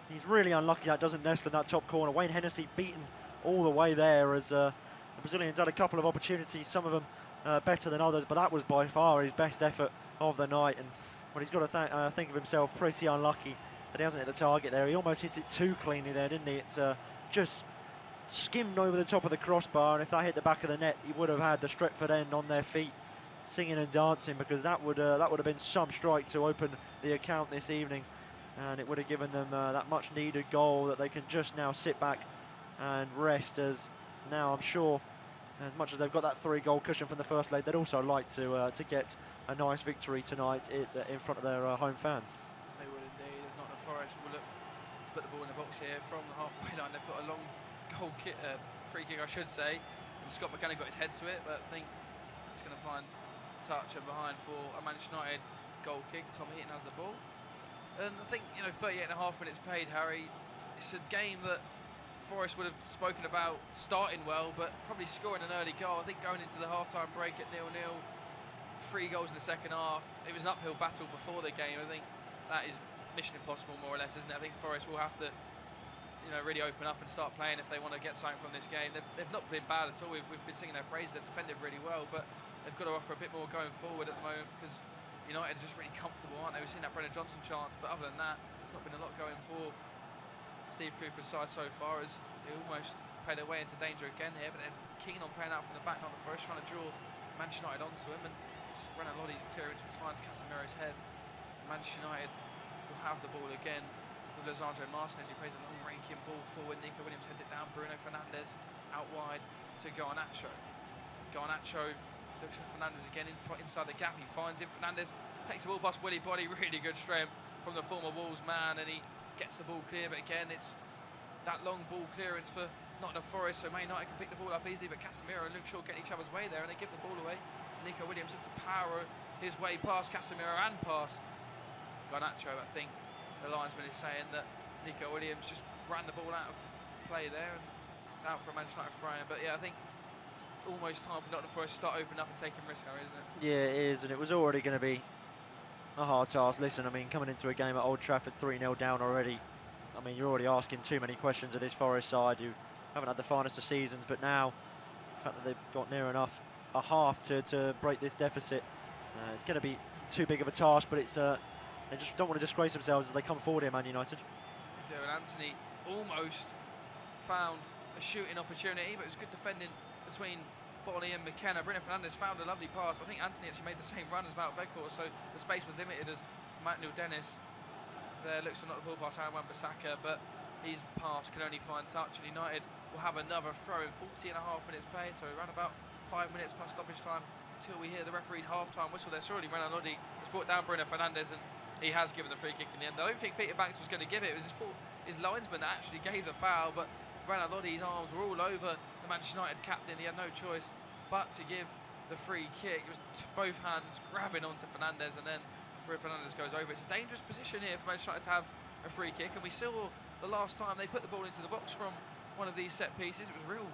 He's really unlucky that doesn't nestle in that top corner. Wayne Hennessy beaten all the way there, as the Brazilians had a couple of opportunities, some of them better than others, but that was by far his best effort of the night. And well, he's got to think of himself pretty unlucky that he hasn't hit the target there. He almost hit it too cleanly there, didn't he? It just skimmed over the top of the crossbar, and if that hit the back of the net, he would have had the Stretford end on their feet, singing and dancing, because that would have been some strike to open the account this evening, and it would have given them that much needed goal that they can just now sit back and rest. As now, I'm sure, as much as they've got that 3-goal cushion from the first leg, they'd also like to get a nice victory tonight in front of their home fans. They would indeed. As Nottingham Forest will look to put the ball in the box here from the halfway line. They've got a long free kick, I should say, and Scott McKenna got his head to it, but I think it's going to find touch and behind for a Manchester United goal kick. Tom Heaton has the ball, and I think, 38.5 minutes played, Harry. it's a game that Forest would have spoken about starting well, but probably scoring an early goal. I think going into the half-time break at 0-0, 3 goals in the second half. It was an uphill battle before the game. I think that is mission impossible, more or less, isn't it? I think Forest will have to, really open up and start playing if they want to get something from this game. They've not been bad at all. We've been singing their praise. They've defended really well, but they've got to offer a bit more going forward at the moment because United are just really comfortable, aren't they? We've seen that Brennan Johnson chance, but other than that, there's not been a lot going for Steve Cooper's side so far, as they almost played their way into danger again here, but they're keen on playing out from the back, not the first, trying to draw Manchester United onto him, and it's Renan Lodi's clearance which finds Casemiro's head. Manchester United will have the ball again with Lisandro Martinez, who plays a long raking ball forward. Nico Williams heads it down, Bruno Fernandes out wide to Garnacho. Garnacho looks for Fernandes again inside the gap, he finds him, Fernandes takes the ball past Willy Body, really good strength from the former Wolves man, and he gets the ball clear, but again it's that long ball clearance for Nottingham Forest, so Man United can pick the ball up easily, but Casemiro and Luke Shaw get each other's way there and they give the ball away. Nico Williams looks to power his way past Casemiro and past Garnacho. I think the linesman is saying that Nico Williams just ran the ball out of play there and it's out for a Manchester United throw-in, but yeah, I think it's almost time for Nottingham Forest to start opening up and taking risks, Harry, isn't it? Yeah, it is, and it was already going to be a hard task. Listen, I mean, coming into a game at Old Trafford 3-0 down already, I mean, you're already asking too many questions of this Forest side. You haven't had the finest of seasons, but now the fact that they've got near enough a half to break this deficit, it's going to be too big of a task, but it's they just don't want to disgrace themselves as they come forward here, Man United. They do, and Anthony almost found a shooting opportunity, but it was good defending between Bolly and McKenna. Bruno Fernandes found a lovely pass, but I think Anthony actually made the same run as Wout Weghorst, so the space was limited as Manuel Dennis there looks to not the ball past Aaron Wan-Bissaka, but his pass can only find touch, and United will have another throw in 40.5 minutes played, so around about 5 minutes plus stoppage time until we hear the referee's half-time whistle. There surely Renan Lodi has brought down Bruno Fernandes, and he has given the free kick in the end. I don't think Peter Banks was going to give it. It was his linesman that actually gave the foul, but Renan Lodi's arms were all over the Manchester United captain. He had no choice but to give the free kick. It was both hands grabbing onto Fernandes, and then Bruno Fernandes goes over. It's a dangerous position here for Manchester United to have a free kick, and we saw the last time they put the ball into the box from one of these set pieces. It was a real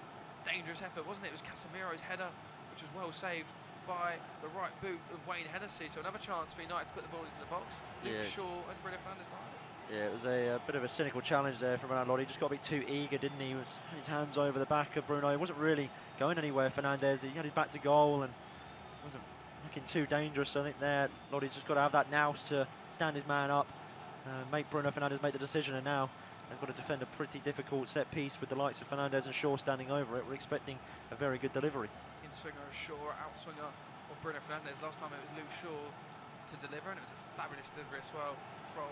dangerous effort, wasn't it? It was Casemiro's header, which was well saved by the right boot of Wayne Hennessy. So another chance for United to put the ball into the box. Luke Shaw and Bruno Fernandes behind it. Yeah, it was a bit of a cynical challenge there from Renan Lodi. He just got a bit too eager, didn't he? He was had his hands over the back of Bruno. He wasn't really going anywhere, Fernandes. He had his back to goal and wasn't looking too dangerous. So I think there, Lodi's just got to have that nous to stand his man up, make Bruno Fernandes make the decision, and now they've got to defend a pretty difficult set piece with the likes of Fernandes and Shaw standing over it. We're expecting a very good delivery. In-swinger of Shaw, out-swinger of Bruno Fernandes. Last time it was Luke Shaw to deliver, and it was a fabulous delivery as well from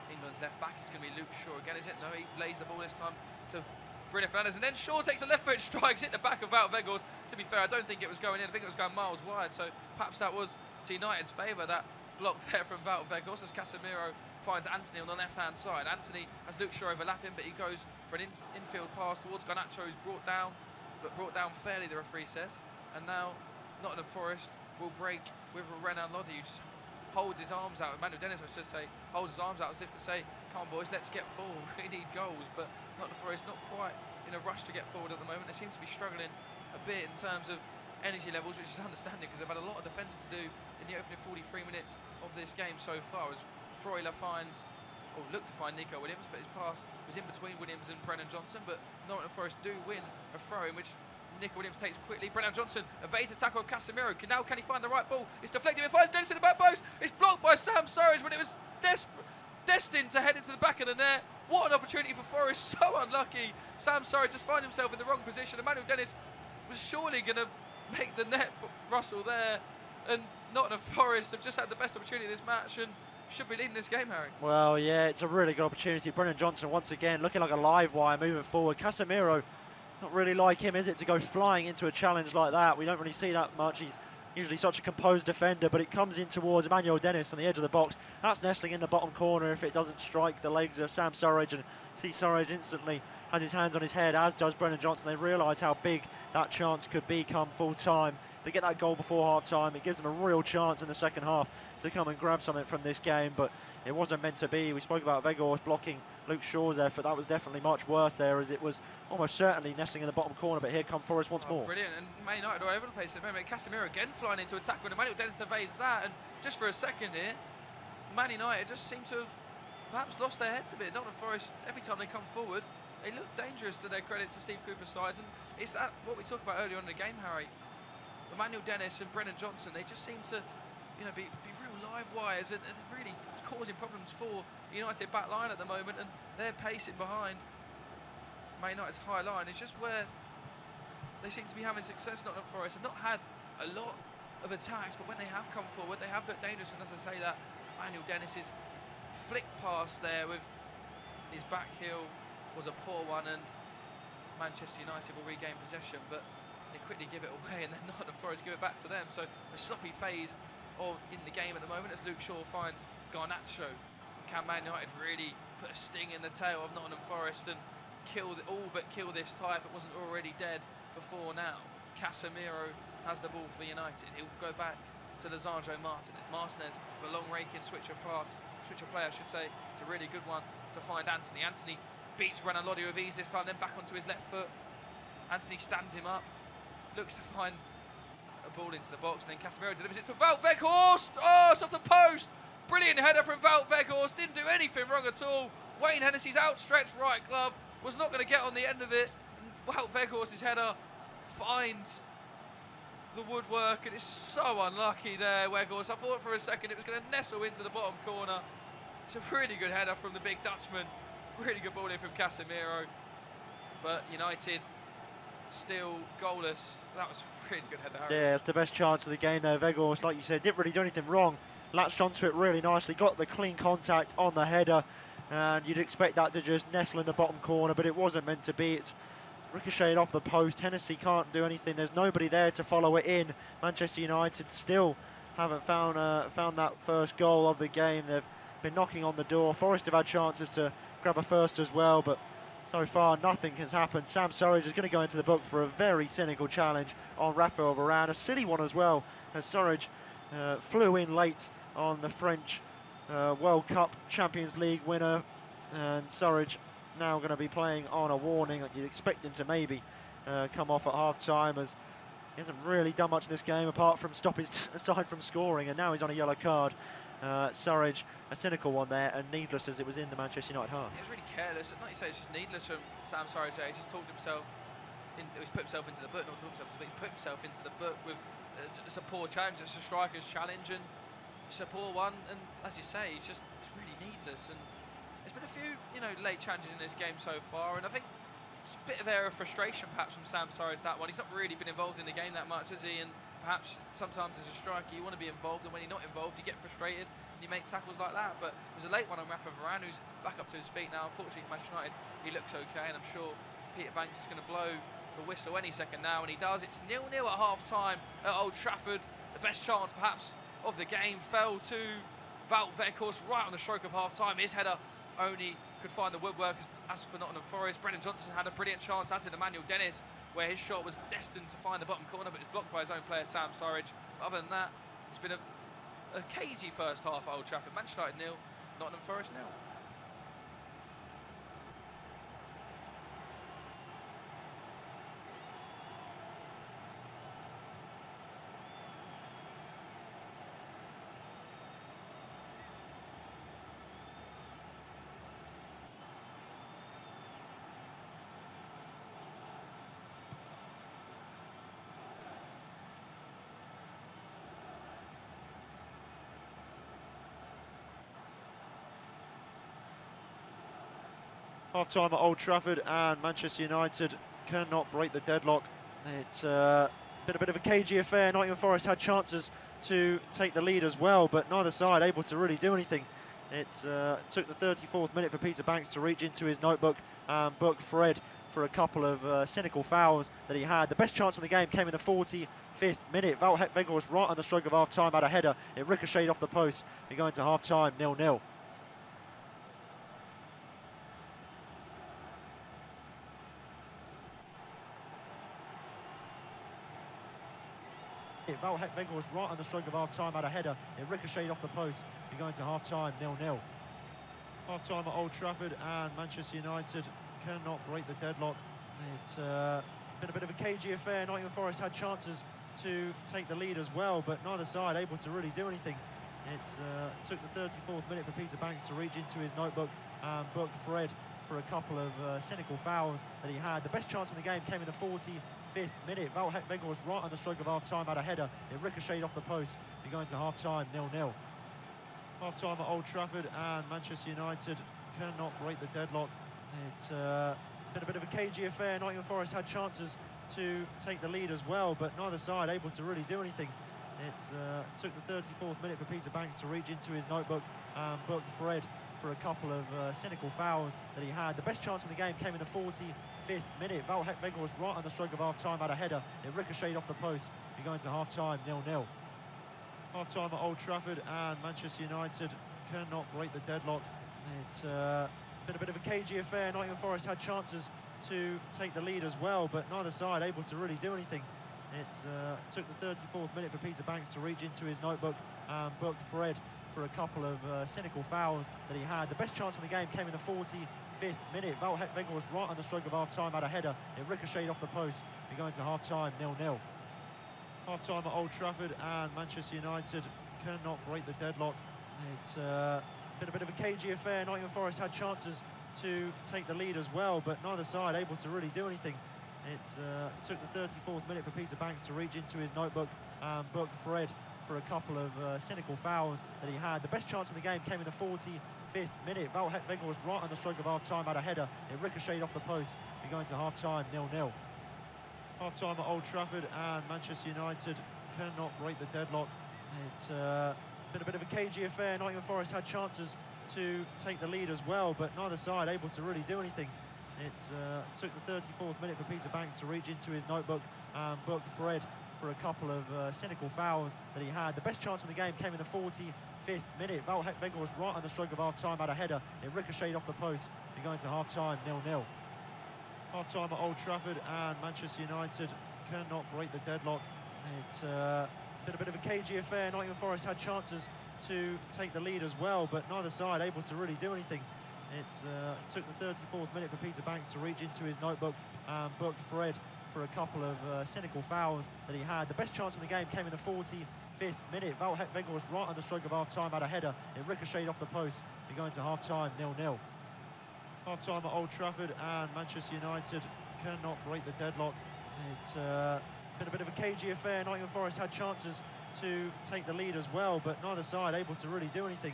England's left back. It's going to be Luke Shaw again, is it? No, he lays the ball this time to Bruno Fernandes, and then Shaw takes a left-foot strike, hit the back of Wout Weghorst. To be fair, I don't think it was going in. I think it was going miles wide, so perhaps that was to United's favour, that block there from Wout Weghorst, as Casemiro finds Anthony on the left-hand side. Anthony has Luke Shaw overlapping, but he goes for an infield pass towards Garnacho, who's brought down fairly, the referee says. And now Nottingham Forest will break with Renan Lodi, who just holds his arms out. Manuel Dennis, I should say, holds his arms out as if to say, come on boys, let's get forward, we need goals. But Nottingham Forest not quite in a rush to get forward at the moment. They seem to be struggling a bit in terms of energy levels, which is understandable because they've had a lot of defending to do in the opening 43 minutes of this game so far, as Freuler looked to find Nico Williams, but his pass was in between Williams and Brennan Johnson. But Nottingham Forest do win a throw in which Nico Williams takes quickly. Brennan Johnson evades a tackle of Casemiro. Now can he find the right ball? It's deflected. It finds Dennis in the back post. It's blocked by Sam Surridge when it was destined to head into the back of the net. What an opportunity for Forest. So unlucky. Sam Surridge just finds himself in the wrong position. Emmanuel Dennis was surely going to make the net rustle there. And Nottingham Forest have just had the best opportunity of this match and should be leading this game, Harry. Well, yeah, it's a really good opportunity. Brennan Johnson once again looking like a live wire moving forward. Casemiro, not really like him, is it, to go flying into a challenge like that? We don't really see that much. He's usually such a composed defender, but it comes in towards Emmanuel Dennis on the edge of the box. That's nestling in the bottom corner if it doesn't strike the legs of Sam Surridge, and see Surridge instantly has his hands on his head, as does Brennan Johnson. They realise how big that chance could be come full time. They get that goal before half time. It gives them a real chance in the second half to come and grab something from this game, but it wasn't meant to be. We spoke about Weghorst blocking Luke Shaw's effort. That was definitely much worse there, as it was almost certainly nestling in the bottom corner, but here come Forest once more. Brilliant, and Man United all over the place at the moment. Casemiro again flying into attack when Emmanuel Dennis evades that, and just for a second here, Man United just seem to have perhaps lost their heads a bit. Nottingham Forest, every time they come forward, they look dangerous, to their credit, to Steve Cooper's sides, and it's that what we talked about earlier on in the game, Harry. Emmanuel Dennis and Brennan Johnson, they just seem to, be real live wires and really causing problems for the United back line at the moment, and they're pacing behind Man United's high line. It's just where they seem to be having success. Nottingham Forest have not had a lot of attacks, but when they have come forward, they have looked dangerous. And as I say, that Emmanuel Dennis's flick pass there with his back heel was a poor one, and Manchester United will regain possession, but they quickly give it away, and then Nottingham Forest give it back to them. So a sloppy phase in the game at the moment as Luke Shaw finds Garnacho. Can Man United really put a sting in the tail of Nottingham Forest and all but kill this tie if it wasn't already dead before now? Casemiro has the ball for United. He'll go back to Lisandro Martinez. Martinez with a long raking switch of play, I should say. It's a really good one to find Anthony. Anthony beats Renan Lodi with ease this time, then back onto his left foot. Anthony stands him up, looks to find a ball into the box, and then Casemiro delivers it to Wout Weghorst. Oh, it's off the post. Brilliant header from Wout Weghorst. Didn't do anything wrong at all. Wayne Hennessy's outstretched right glove was not going to get on the end of it, and Wout Weghorst's header finds the woodwork, and it's so unlucky there, Weghorst. I thought for a second it was going to nestle into the bottom corner. It's a really good header from the big Dutchman. Really good ball in from Casemiro, but United still goalless. That was a really good header. Yeah, it's the best chance of the game there. Weghorst, like you said, didn't really do anything wrong. Latched onto it really nicely, got the clean contact on the header, and you'd expect that to just nestle in the bottom corner, but it wasn't meant to be. It's ricocheted off the post. Hennessy can't do anything. There's nobody there to follow it in. Manchester United still haven't found that first goal of the game. They've been knocking on the door. Forest have had chances to grab a first as well, but so far nothing has happened. Sam Surridge is going to go into the book for a very cynical challenge on Raphael Varane. A silly one as well, as Surridge flew in late on the French World Cup Champions League winner, and Surridge now going to be playing on a warning. You'd expect him to maybe come off at half-time, as he hasn't really done much in this game apart from stop his side from scoring, and now he's on a yellow card. Surridge, a cynical one there, and needless as it was in the Manchester United half. He was really careless. Like you say, it's just needless from Sam Surridge. He's just talked himself, he's put himself into the book, not talked himself, but he's put himself into the book with it's a poor challenge. It's a striker's challenge, and it's a poor one. And as you say, it's really needless. And there's been a few, late challenges in this game so far, and I think it's a bit of area of frustration perhaps from Sam Surridge, that one. He's not really been involved in the game that much, has he? And perhaps sometimes as a striker you want to be involved, and when you're not involved you get frustrated and you make tackles like that. But it was a late one on Rafa Varane, who's back up to his feet now. Unfortunately for Manchester United, he looks okay, and I'm sure Peter Banks is going to blow the whistle any second now, and he does. It's 0-0 at half-time at Old Trafford. The best chance perhaps of the game fell to Wout Weghorst right on the stroke of half-time. His header only could find the woodwork. As for Nottingham Forest, Brennan Johnson had a brilliant chance, as did Emmanuel Dennis, where his shot was destined to find the bottom corner, but it's blocked by his own player Sam Surridge. But other than that, it's been a cagey first half at Old Trafford. Manchester United 0, Nottingham Forest 0. Half-time at Old Trafford, and Manchester United cannot break the deadlock. It's been a bit of a cagey affair. Nottingham Forest had chances to take the lead as well, but neither side able to really do anything. It took the 34th minute for Peter Banks to reach into his notebook and book Fred for a couple of cynical fouls that he had. The best chance in the game came in the 45th minute. Wout Weghorst right on the stroke of half-time had a header. It ricocheted off the post. We go into half-time 0-0. minute. Weghorst right on the stroke of half-time had a header. It ricocheted off the post. We're going to half-time, 0-0. Half-time at Old Trafford, and Manchester United cannot break the deadlock. It's been a bit of a cagey affair. Nottingham Forest had chances to take the lead as well, but neither side able to really do anything. It took the 34th minute for Peter Banks to reach into his notebook and book Fred for a couple of cynical fouls that he had. The best chance in the game came in the 45th minute. Weghorst right on the stroke of half-time had a header. It ricocheted off the post. We're going to half-time, 0-0. Half-time at Old Trafford, and Manchester United cannot break the deadlock. It's been a bit of a cagey affair. Nottingham Forest had chances to take the lead as well, but neither side able to really do anything. It took the 34th minute for Peter Banks to reach into his notebook and book Fred for a couple of cynical fouls that he had. The best chance in the game came in the 45th minute. Weghorst right on the stroke of half-time had a header. It ricocheted off the post. We're going to half-time, 0-0. Half-time at Old Trafford, and Manchester United cannot break the deadlock. It's been a bit of a cagey affair. Nottingham Forest had chances to take the lead as well, but neither side able to really do anything. It took the 34th minute for Peter Banks to reach into his notebook and book Fred for a couple of cynical fouls that he had. The best chance in the game came in the 45th minute. Weghorst right on the stroke of half-time had a header. It ricocheted off the post. We're going to half-time, 0-0. Half-time at Old Trafford, and Manchester United cannot break the deadlock. It's been a bit of a cagey affair. Nottingham Forest had chances to take the lead as well, but neither side able to really do anything. It took the 34th minute for Peter Banks to reach into his notebook and book Fred for a couple of cynical fouls that he had. The best chance in the game came in the 45th minute. Weghorst right on the stroke of half-time had a header. It ricocheted off the post. We're going to half-time, 0-0. Half-time at Old Trafford, and Manchester United cannot break the deadlock. It's been a bit of a cagey affair. Nottingham Forest had chances to take the lead as well, but neither side able to really do anything. It took the 34th minute for Peter Banks to reach into his notebook and book Fred for a couple of cynical fouls that he had. The best chance in the game came in the 45th minute. Weghorst right on the stroke of half-time had a header. It ricocheted off the post. We're going to half-time, 0-0. Half-time at Old Trafford, and Manchester United cannot break the deadlock. It's been a bit of a cagey affair. Nottingham Forest had chances to take the lead as well, but neither side able to really do anything. It took the 34th minute for Peter Banks to reach into his notebook and book Fred for a couple of cynical fouls that he had. The best chance in the game came in the 45th minute. Weghorst right on the stroke of half-time had a header. It ricocheted off the post. We're going to half-time, 0-0. Half-time at Old Trafford, and Manchester United cannot break the deadlock. It's been a bit of a cagey affair. Nottingham Forest had chances to take the lead as well, but neither side able to really do anything.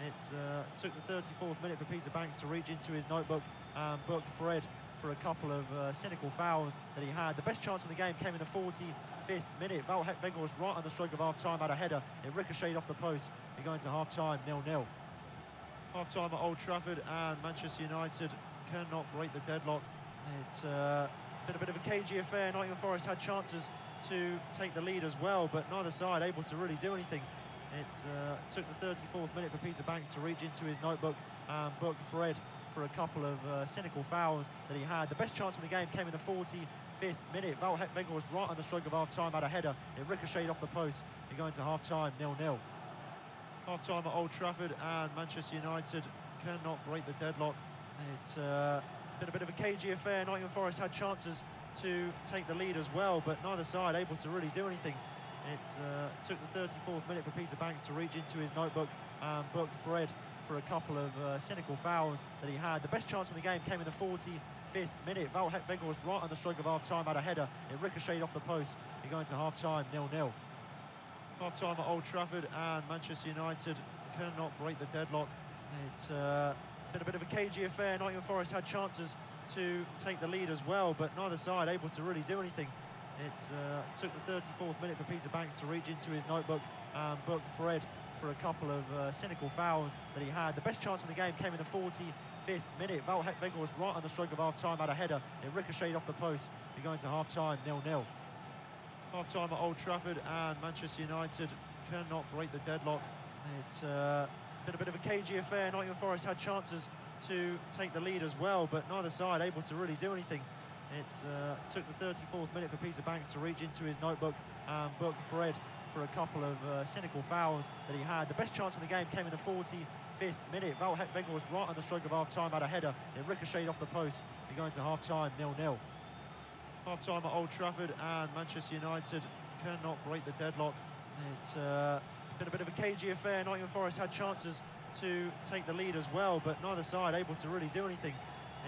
It took the 34th minute for Peter Banks to reach into his notebook and book Fred for a couple of cynical fouls that he had. The best chance in the game came in the 45th minute. Weghorst right on the stroke of half-time had a header. It ricocheted off the post. We're going to half-time, 0-0. Half-time at Old Trafford, and Manchester United cannot break the deadlock. It's been a bit of a cagey affair. Nottingham Forest had chances to take the lead as well, but neither side able to really do anything. It took the 34th minute for Peter Banks to reach into his notebook and book Fred for a couple of cynical fouls that he had. The best chance in the game came in the 45th minute. Weghorst right on the stroke of half-time had a header. It ricocheted off the post. We're going to half-time, 0-0. Half-time at Old Trafford, and Manchester United cannot break the deadlock. It's been a bit of a cagey affair. Nottingham Forest had chances to take the lead as well, but neither side able to really do anything. It took the 34th minute for Peter Banks to reach into his notebook and book Fred for a couple of cynical fouls that he had. The best chance in the game came in the 45th minute. Weghorst right on the stroke of half-time had a header. It ricocheted off the post. We're going to half-time, 0-0. Half-time at Old Trafford, and Manchester United cannot break the deadlock. It's been a bit of a cagey affair. Nottingham Forest had chances to take the lead as well, but neither side able to really do anything. It took the 34th minute for Peter Banks to reach into his notebook and book Fred for a couple of cynical fouls that he had. The best chance in the game came in the 45th minute. Weghorst right on the stroke of half-time had a header. It ricocheted off the post. We're going to half-time, 0-0. Half-time at Old Trafford, and Manchester United cannot break the deadlock. It's been a bit of a cagey affair. Nottingham Forest had chances to take the lead as well, but neither side able to really do anything. It took the 34th minute for Peter Banks to reach into his notebook and book Fred for a couple of cynical fouls that he had. The best chance in the game came in the 45th minute. Weghorst was right on the stroke of half-time, had a header. It ricocheted off the post. We go into half-time, 0-0. Half-time at Old Trafford, and Manchester United cannot break the deadlock. It's been a bit of a cagey affair. Nottingham Forest had chances to take the lead as well, but neither side able to really do anything.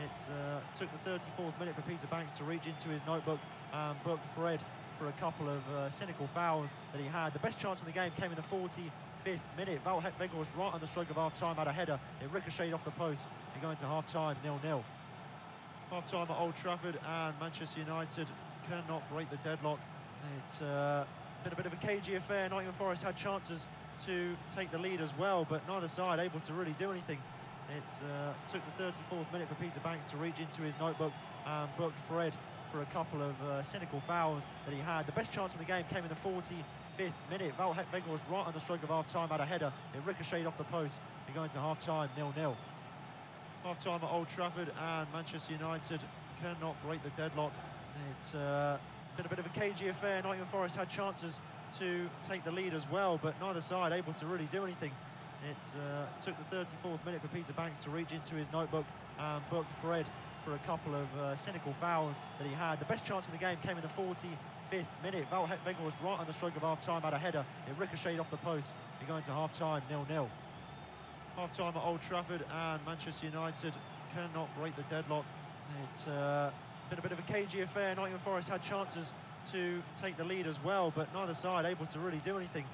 It took the 34th minute for Peter Banks to reach into his notebook and book Fred for a couple of cynical fouls that he had. The best chance in the game came in the 45th minute. Weghorst was right on the stroke of half-time, had a header. It ricocheted off the post. We go into half-time, 0-0. Half-time at Old Trafford, and Manchester United cannot break the deadlock. It's been a bit of a cagey affair. Nottingham Forest had chances to take the lead as well, but neither side able to really do anything. It took the 34th minute for Peter Banks to reach into his notebook and book Fred for a couple of cynical fouls that he had. The best chance in the game came in the 45th minute. Weghorst was right on the stroke of half-time, had a header. It ricocheted off the post. We go into half-time, 0-0. Half-time at Old Trafford, and Manchester United cannot break the deadlock. It's been a bit of a cagey affair. Nottingham Forest had chances to take the lead as well, but neither side able to really do anything. It took the 34th minute for Peter Banks to reach into his notebook and book Fred for a couple of cynical fouls that he had. The best chance in the game came in the 45th minute. Weghorst was right on the stroke of half-time, had a header. It ricocheted off the post. We go into half-time, 0-0. Half-time at Old Trafford, and Manchester United cannot break the deadlock. It's been a bit of a cagey affair. Nottingham Forest had chances to take the lead as well, but neither side able to really do anything.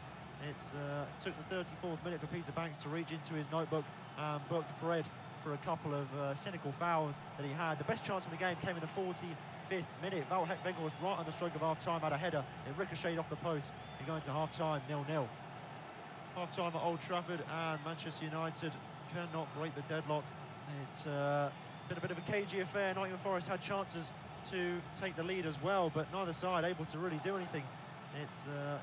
It took the 34th minute for Peter Banks to reach into his notebook and book Fred for a couple of cynical fouls that he had. The best chance in the game came in the 45th minute. Weghorst was right on the stroke of half-time, had a header. It ricocheted off the post. We go into half-time, 0-0. Half-time at Old Trafford, and Manchester United cannot break the deadlock. It's been a bit of a cagey affair. Nottingham Forest had chances to take the lead as well, but neither side able to really do anything. It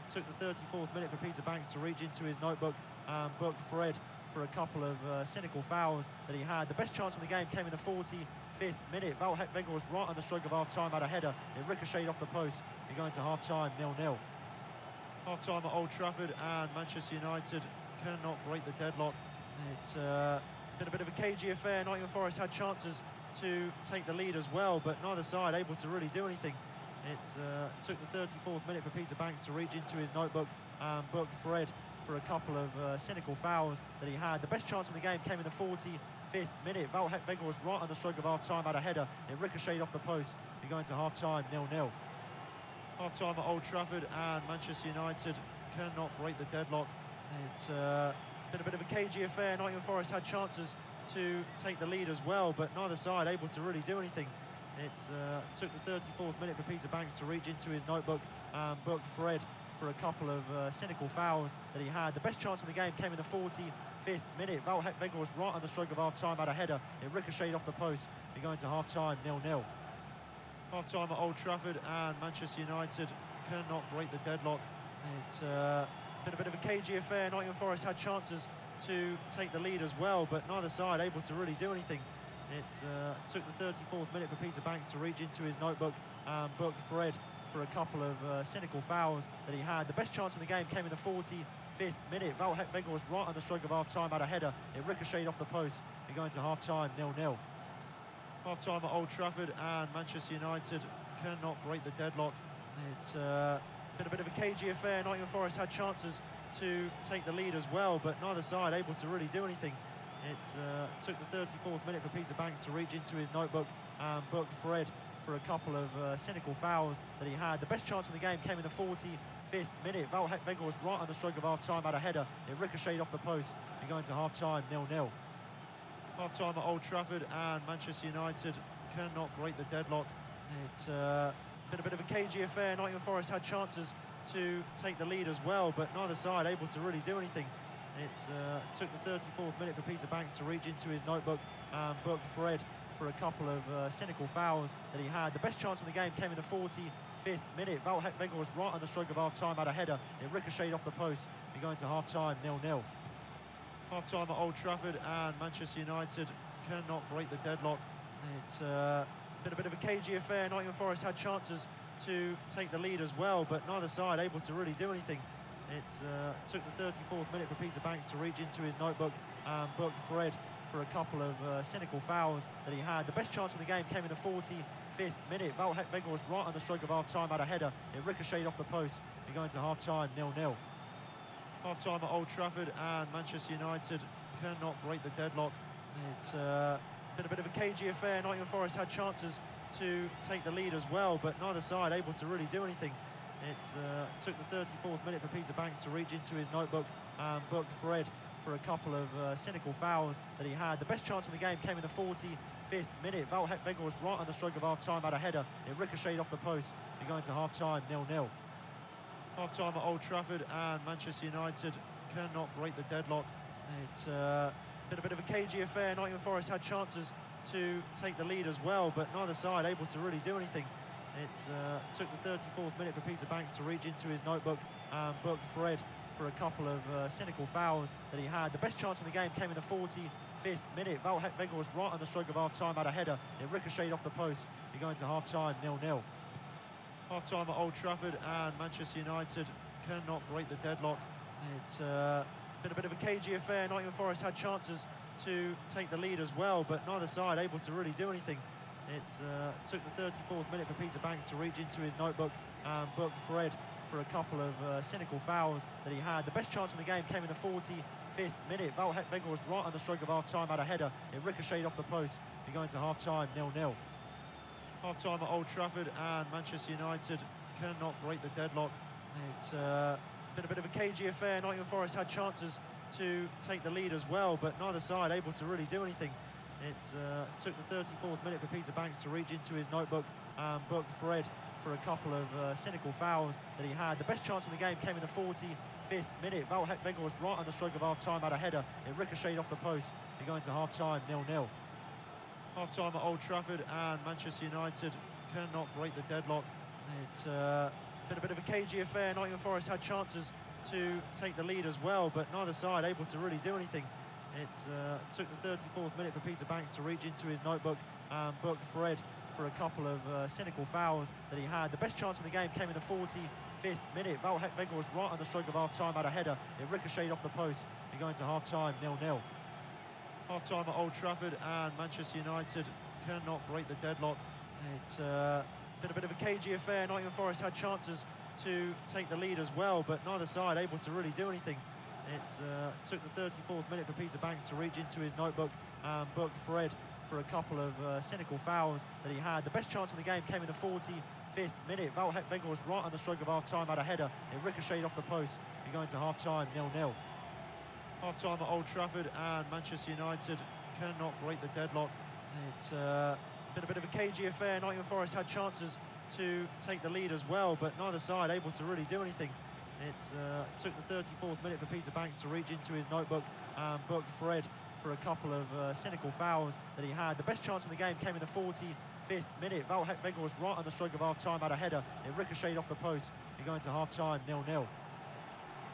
took the 34th minute for Peter Banks to reach into his notebook and book Fred for a couple of cynical fouls that he had. The best chance in the game came in the 45th minute. Weghorst was right on the stroke of half-time, had a header. It ricocheted off the post. We go into half-time, 0-0. Half-time at Old Trafford, and Manchester United cannot break the deadlock. It's been a bit of a cagey affair. Nottingham Forest had chances to take the lead as well, but neither side able to really do anything. It took the 34th minute for Peter Banks to reach into his notebook and book Fred for a couple of cynical fouls that he had. The best chance in the game came in the 45th minute. Weghorst was right on the stroke of half-time, had a header. It ricocheted off the post. We go into half-time, 0-0. Half-time at Old Trafford, and Manchester United cannot break the deadlock. It's been a bit of a cagey affair. Nottingham Forest had chances to take the lead as well, but neither side able to really do anything. It took the 34th minute for Peter Banks to reach into his notebook and book Fred for a couple of cynical fouls that he had. The best chance in the game came in the 45th minute. Weghorst was right on the stroke of half-time, had a header. It ricocheted off the post. We go into half-time, 0-0. Half-time at Old Trafford, and Manchester United cannot break the deadlock. It's been a bit of a cagey affair. Nottingham Forest had chances to take the lead as well, but neither side able to really do anything. It took the 34th minute for Peter Banks to reach into his notebook and book Fred for a couple of cynical fouls that he had. The best chance in the game came in the 45th minute. Weghorst was right on the stroke of half-time, had a header. It ricocheted off the post. We go into half-time, 0-0. Half-time at Old Trafford, and Manchester United cannot break the deadlock. It's been a bit of a cagey affair. Nottingham Forest had chances to take the lead as well, but neither side able to really do anything. It took the 34th minute for Peter Banks to reach into his notebook and book Fred for a couple of cynical fouls that he had. The best chance in the game came in the 45th minute. Weghorst was right on the stroke of half-time, had a header. It ricocheted off the post. We go into half-time, 0-0. Half-time at Old Trafford, and Manchester United cannot break the deadlock. It's been a bit of a cagey affair. Nottingham Forest had chances to take the lead as well, but neither side able to really do anything. It took the 34th minute for Peter Banks to reach into his notebook and book Fred for a couple of cynical fouls that he had. The best chance in the game came in the 45th minute. Weghorst was right on the stroke of half-time, had a header. It ricocheted off the post. We go into half-time, 0-0. Half-time at Old Trafford, and Manchester United cannot break the deadlock. It's been a bit of a cagey affair. Nottingham Forest had chances to take the lead as well, but neither side able to really do anything. It took the 34th minute for Peter Banks to reach into his notebook and book Fred for a couple of cynical fouls that he had. The best chance of the game came in the 45th minute. Weghorst was right on the stroke of half-time, had a header. It ricocheted off the post. You're going to half-time, 0-0. Half-time at Old Trafford, and Manchester United cannot break the deadlock. It's been a bit of a cagey affair. Nottingham Forest had chances to take the lead as well, but neither side able to really do anything. It took the 34th minute for Peter Banks to reach into his notebook and book Fred for a couple of cynical fouls that he had. The best chance of the game came in the 45th minute. Weghorst was right on the stroke of half-time, had a header. It ricocheted off the post. You're going to half-time, 0-0. Half-time at Old Trafford, and Manchester United cannot break the deadlock. It's been a bit of a cagey affair. Nottingham Forest had chances to take the lead as well, but neither side able to really do anything. It took the 34th minute for Peter Banks to reach into his notebook and book Fred for a couple of cynical fouls that he had. The best chance of the game came in the 45th minute. Weghorst was right on the stroke of half-time, had a header. It ricocheted off the post. You're going to half-time, 0-0. Half-time at Old Trafford, and Manchester United cannot break the deadlock. It's been a bit of a cagey affair. Nottingham Forest had chances to take the lead as well, but neither side able to really do anything. It took the 34th minute for Peter Banks to reach into his notebook and book Fred for a couple of cynical fouls that he had. The best chance of the game came in the 45th minute. Weghorst was right on the stroke of half-time, had a header. It ricocheted off the post. You're going to half-time, 0-0. Half-time at Old Trafford, and Manchester United cannot break the deadlock. It's been a bit of a cagey affair. Nottingham Forest had chances to take the lead as well, but neither side able to really do anything. It took the 34th minute for Peter Banks to reach into his notebook and book Fred for a couple of cynical fouls that he had. The best chance of the game came in the 45th minute. Weghorst was right on the stroke of half-time, had a header. It ricocheted off the post. You're going to half-time, 0-0. Half-time at Old Trafford, and Manchester United cannot break the deadlock. It's been a bit of a cagey affair. Nottingham Forest had chances to take the lead as well, but neither side able to really do anything. It took the 34th minute for Peter Banks to reach into his notebook and book Fred for a couple of cynical fouls that he had. The best chance of the game came in the 45th minute. Weghorst was right on the stroke of half-time, had a header. It ricocheted off the post. You're going to half-time, 0-0. Half-time at Old Trafford, and Manchester United cannot break the deadlock. It's been a bit of a cagey affair. Nottingham Forest had chances to take the lead as well, but neither side able to really do anything. It took the 34th minute for Peter Banks to reach into his notebook and book Fred for a couple of cynical fouls that he had. The best chance of the game came in the 45th minute. Weghorst was right on the stroke of half-time, had a header. It ricocheted off the post. You're going to half-time, 0-0. Half-time at Old Trafford, and Manchester United cannot break the deadlock. It's been a bit of a cagey affair. Nottingham Forest had chances to take the lead as well, but neither side able to really do anything. It took the 34th minute for Peter Banks to reach into his notebook and book Fred for a couple of cynical fouls that he had. The best chance of the game came in the 45th minute. Weghorst was right on the stroke of half-time, had a header. It ricocheted off the post. You're going to half-time, 0-0.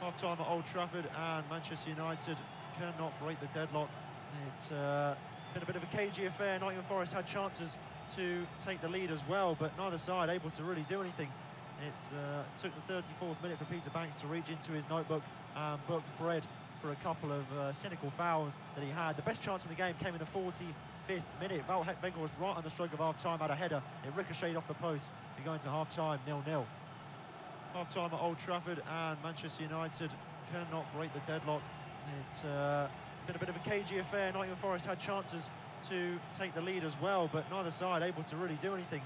Half-time at Old Trafford, and Manchester United cannot break the deadlock. It's been a bit of a cagey affair. Nottingham Forest had chances to take the lead as well, but neither side able to really do anything. It took the 34th minute for Peter Banks to reach into his notebook and book Fred for a couple of cynical fouls that he had. The best chance of the game came in the 45th minute. Weghorst was right on the stroke of half-time, had a header. It ricocheted off the post. You're going to half-time, 0-0. Half-time at Old Trafford, and Manchester United cannot break the deadlock. It's been a bit of a cagey affair. Nottingham Forest had chances to take the lead as well, but neither side able to really do anything.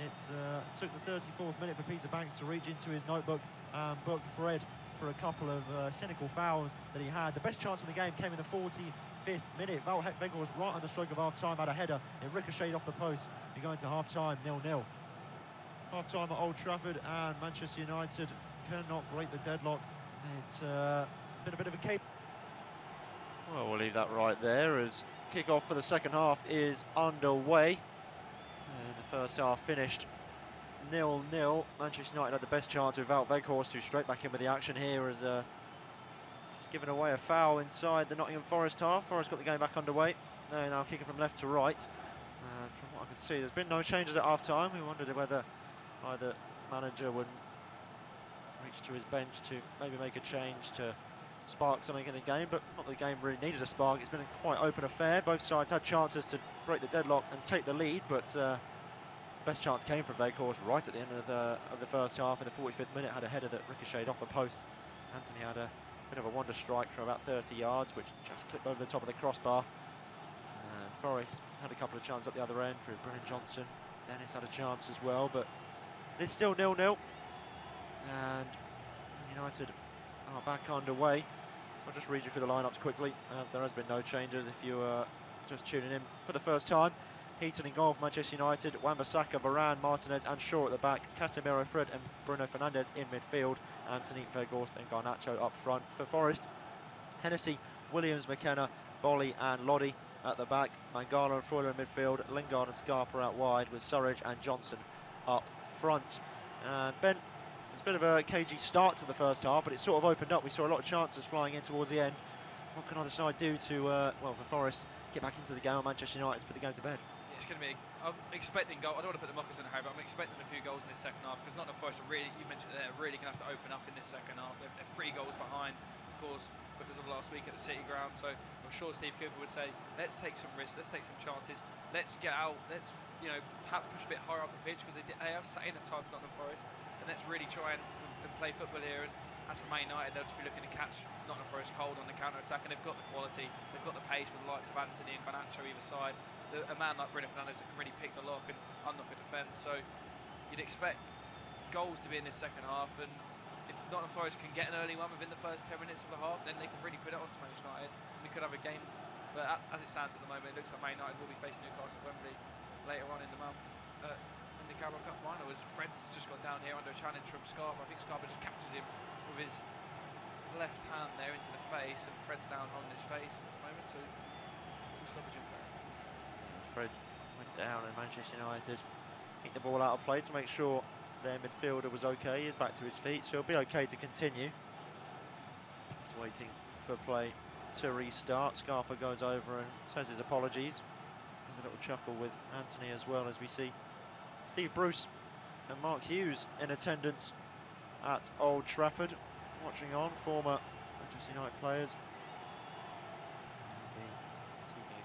It took the 34th minute for Peter Banks to reach into his notebook and book Fred for a couple of cynical fouls that he had. The best chance of the game came in the 45th minute. Weghorst was right on the stroke of half-time, had a header. It ricocheted off the post. You're going to half-time, 0-0. Half-time at Old Trafford, and Manchester United cannot break the deadlock. It's been a bit of a case. Well, we'll leave that right there as kick-off for the second half is underway. And the first half finished 0-0. Manchester United had the best chance without Weghorst, who's straight back in with the action here as just given away a foul inside the Nottingham Forest half. Forest got the game back underway. They're now kicking from left to right. And from what I can see, there's been no changes at half-time. We wondered whether either manager would reach to his bench to maybe make a change to spark something in the game, but not that the game really needed a spark. It's been a quite open affair. Both sides had chances to break the deadlock and take the lead, but best chance came from Weghorst right at the end of the first half. In the 45th minute, had a header that ricocheted off the post. Anthony had a bit of a wonder strike from about 30 yards, which just clipped over the top of the crossbar. And Forest had a couple of chances at the other end through Brennan Johnson. Dennis had a chance as well, but it's still 0-0. And United are back underway. I'll just read you through the lineups quickly, as there has been no changes if you are just tuning in for the first time. Heaton in goal for Manchester United, Wan-Bissaka, Varane, Martinez and Shaw at the back, Casemiro, Fred and Bruno Fernandes in midfield, Anthony, Weghorst and Garnacho up front. For Forest, Hennessy, Williams, McKenna, Bolly and Loddy at the back, Mangala and Freuler in midfield, Lingard and Scarpa out wide, with Surridge and Johnson up front. And Ben, it's a bit of a cagey start to the first half, but it sort of opened up. We saw a lot of chances flying in towards the end. What can either side do to, well, for Forest, get back into the game, or Manchester United to put the game to bed? It's going to be. I'm expecting goal. I don't want to put the Mockers in a hurry, but I'm expecting a few goals in this second half, because Nottingham Forest are really, you mentioned it there, really going to have to open up in this second half. They're 3 goals behind, of course, because of last week at the City Ground. So I'm sure Steve Cooper would say, let's take some risks, let's take some chances, let's get out, let's perhaps push a bit higher up the pitch, because they have sat in at times, Nottingham Forest, and let's really try and play football here. And as for Man United, they'll just be looking to catch Nottingham Forest cold on the counter-attack, and they've got the quality, they've got the pace with the likes of Anthony and Garnacho either side. A man like Bruno Fernandes that can really pick the lock and unlock a defence. So you'd expect goals to be in this second half, and if Nottingham Forest can get an early one within the first 10 minutes of the half, then they can really put it onto Manchester United. We could have a game, but as it stands at the moment, it looks like Man United will be facing Newcastle at Wembley later on in the month in the Carabao Cup final, as Fred's just got down here under a challenge from Scarpa. I think Scarpa just captures him with his left hand there into the face, and Fred's down on his face at the moment, so full stoppage in play. Fred went down and Manchester United kicked the ball out of play to make sure their midfielder was okay. He's back to his feet, so he'll be okay to continue. He's waiting for play to restart. Scarpa goes over and says his apologies. There's a little chuckle with Anthony as well, as we see Steve Bruce and Mark Hughes in attendance at Old Trafford, watching on, former Manchester United players.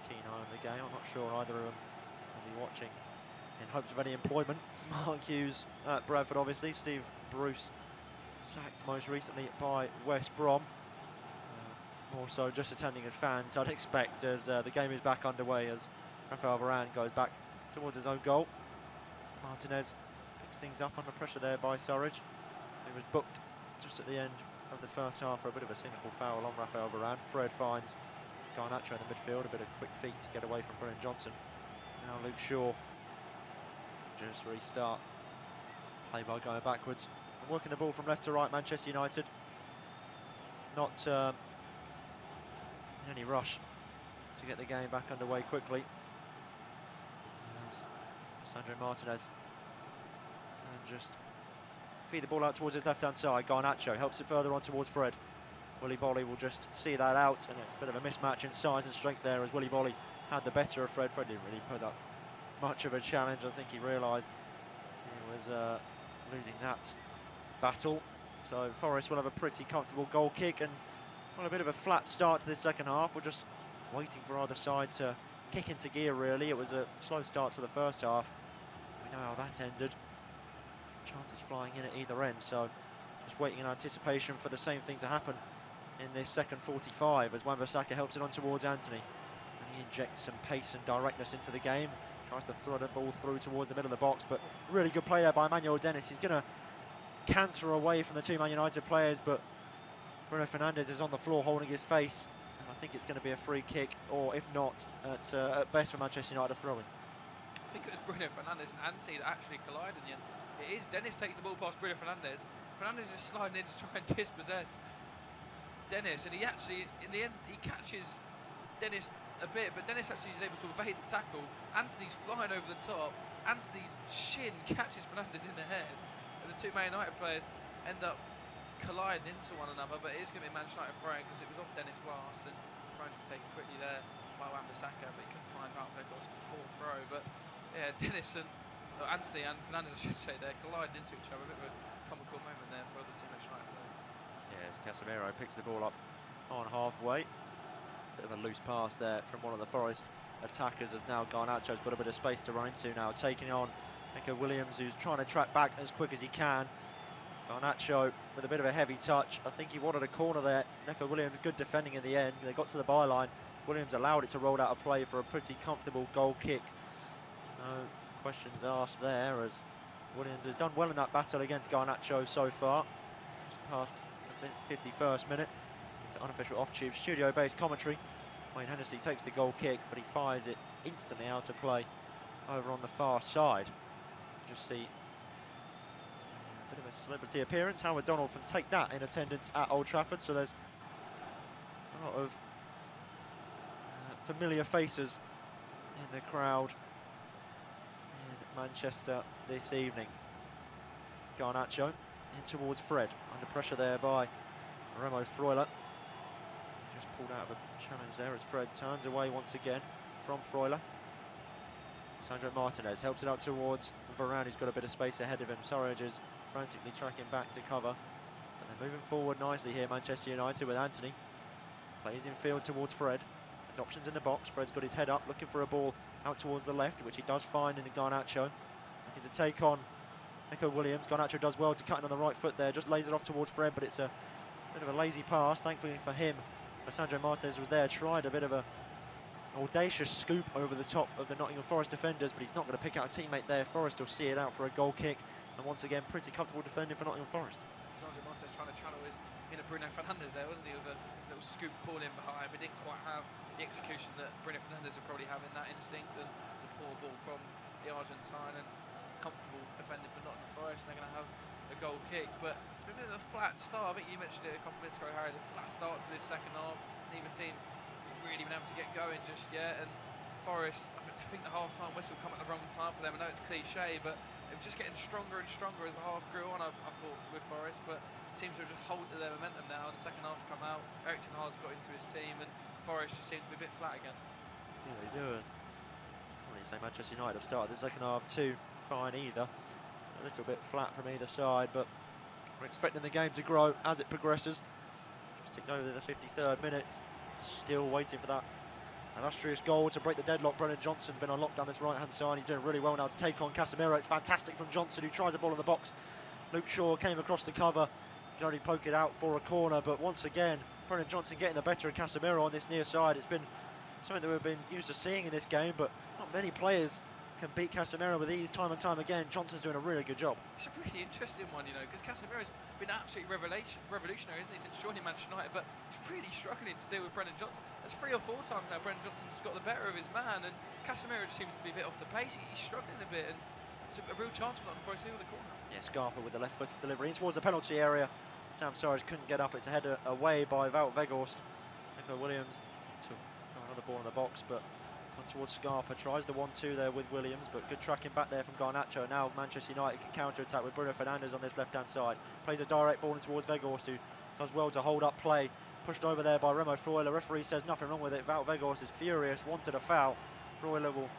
Keen eye on the game. I'm not sure either of them will be watching in hopes of any employment. Mark Hughes at Bradford, obviously. Steve Bruce sacked most recently by West Brom. So, more so just attending as fans, I'd expect, as the game is back underway, as Rafael Varane goes back towards his own goal. Martinez picks things up under pressure there by Surridge. He was booked just at the end of the first half for a bit of a cynical foul on Rafael Varane. Fred finds Garnacho in the midfield, a bit of quick feet to get away from Brennan Johnson. Now Luke Shaw just restart. Play by going backwards and working the ball from left to right. Manchester United not in any rush to get the game back underway quickly. As Sandro Martinez and just feed the ball out towards his left-hand side. Garnacho helps it further on towards Fred. Willy Bolly will just see that out, and it's a bit of a mismatch in size and strength there, as Willy Bolly had the better of Fred. Fred didn't really put up much of a challenge. I think he realised he was losing that battle. So Forest will have a pretty comfortable goal kick, and well, a bit of a flat start to this second half. We're just waiting for either side to kick into gear, really. It was a slow start to the first half. We know how that ended. Chances flying in at either end, so just waiting in anticipation for the same thing to happen in this second 45, as Wan-Bissaka helps it on towards Anthony, and he injects some pace and directness into the game, tries to throw the ball through towards the middle of the box, but really good play there by Emmanuel Dennis. He's going to canter away from the two Man United players, but Bruno Fernandes is on the floor holding his face, and I think it's going to be a free kick, or if not, at best for Manchester United, a throw-in. I think it was Bruno Fernandes and Anthony that actually collided in the end. It is Dennis takes the ball past Bruno Fernandes. Fernandes is sliding in to try and dispossess Dennis, and he actually, in the end, he catches Dennis a bit, but Dennis actually is able to evade the tackle. Anthony's flying over the top. Anthony's shin catches Fernandes in the head, and the two Man United players end up colliding into one another. But it is going to be a Manchester United throwing, because it was off Dennis last, and throwing to be taken quickly there by by Wan-Bissaka, but he couldn't find Valvegos to poor throw. But yeah, Anthony and Fernandez, I should say, they're colliding into each other. A bit of a comical moment there for other team United players. Yes, Casemiro picks the ball up on halfway. Bit of a loose pass there from one of the Forest attackers, as now Garnacho's got a bit of space to run into now, taking on Nico Williams, who's trying to track back as quick as he can. Garnacho with a bit of a heavy touch. I think he wanted a corner there. Nico Williams, good defending in the end. They got to the byline. Williams allowed it to roll out of play for a pretty comfortable goal kick. No questions asked there, as Williams has done well in that battle against Garnacho so far. Just past the 51st minute. It's into unofficial off-tube studio-based commentary. Wayne Hennessy takes the goal kick, but he fires it instantly out of play over on the far side. Just see a bit of a celebrity appearance. Howard Donaldson take that in attendance at Old Trafford, so there's a lot of familiar faces in the crowd in Manchester this evening. Garnacho in towards Fred, under pressure there by Remo Freuler. Just pulled out of a challenge there as Fred turns away once again from Freuler. Sandro Martinez helps it out towards Varane, who's got a bit of space ahead of him. Surridge is frantically tracking back to cover, but they're moving forward nicely here, Manchester United, with Anthony. Plays in field towards Fred. There's options in the box. Fred's got his head up, looking for a ball out towards the left, which he does find in Garnacho. Looking to take on Nico Williams. Garnacho does well to cut in on the right foot there, just lays it off towards Fred, but it's a bit of a lazy pass, thankfully for him. Sandro Martinez was there, tried a bit of a audacious scoop over the top of the Nottingham Forest defenders, but he's not going to pick out a teammate there. Forest will see it out for a goal kick, and once again, pretty comfortable defending for Nottingham Forest. Sandro Martinez trying to channel his inner Bruno Fernandes there, wasn't he, with a little scoop ball in behind, but didn't quite have the execution that Bruno Fernandes would probably have in that instinct, and it's a poor ball from the Argentine, and comfortable defending for Nottingham Forest, and they're going to have a goal kick. But it's been a bit of a flat start. I think you mentioned it a couple of minutes ago, Harry, a flat start to this second half. Neither team has really been able to get going just yet, and Forest, I think the half-time whistle come at the wrong time for them. I know it's cliche, but it was just getting stronger and stronger as the half grew on, I thought, with Forest, but it seems to have just halted their momentum now. The second half's come out, Erik has got into his team, and Forest just seem to be a bit flat again. Yeah, they do. Well, you say Manchester United have started the second half too fine either. A little bit flat from either side, but we're expecting the game to grow as it progresses. Just ticked over the 53rd minute, still waiting for that illustrious goal to break the deadlock. Brennan Johnson's been unlocked down this right-hand side. He's doing really well now to take on Casemiro. It's fantastic from Johnson, who tries the ball in the box. Luke Shaw came across the cover, can only poke it out for a corner, but once again, Brennan Johnson getting the better of Casemiro on this near side. It's been something that we've been used to seeing in this game, but not many players can beat Casemiro with ease time and time again. Johnson's doing a really good job. It's a really interesting one, you know, because Casemiro's been absolutely revolutionary, isn't he, since joining Manchester United, but he's really struggling to deal with Brennan Johnson. There's 3 or 4 times now Brennan Johnson's got the better of his man, and Casemiro just seems to be a bit off the pace. He's struggling a bit, and it's a real chance for Nottingham Forest to with the corner. Yeah, Scarpa with the left-footed delivery in towards the penalty area. Sam Surridge couldn't get up. It's a header away by Wout Weghorst. Nico Williams to throw another ball in the box, but it's gone towards Scarpa. Tries the 1-2 there with Williams, but good tracking back there from Garnacho. Now Manchester United can counter-attack with Bruno Fernandes on this left-hand side. Plays a direct ball in towards Weghorst, who does well to hold up play. Pushed over there by Remo Freuler. Referee says nothing wrong with it. Wout Weghorst is furious, wanted a foul. Freuler will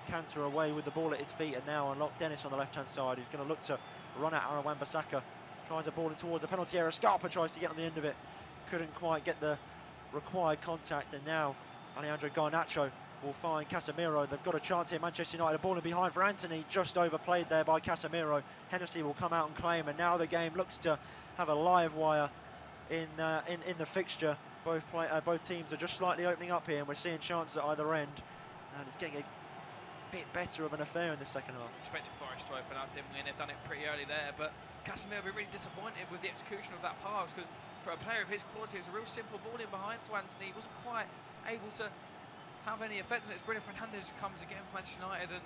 canter away with the ball at his feet, and now unlock Dennis on the left-hand side, who's going to look to run at Aaron Wan-Bissaka. Tries a ball in towards the penalty area. Scarpa tries to get on the end of it. Couldn't quite get the required contact, and now Alejandro Garnacho will find Casemiro. They've got a chance here, Manchester United. A ball in behind for Anthony, just overplayed there by Casemiro. Hennessy will come out and claim, and now the game looks to have a live wire in the fixture. Both teams are just slightly opening up here, and we're seeing chances at either end, and it's getting a bit better of an affair in the second half. Expected Forest to open up, didn't we? And they've done it pretty early there, but Casemiro will be really disappointed with the execution of that pass, because for a player of his quality, it was a real simple ball in behind to Anthony. He wasn't quite able to have any effect on it. It's Bruno Fernandes comes again for Manchester United, and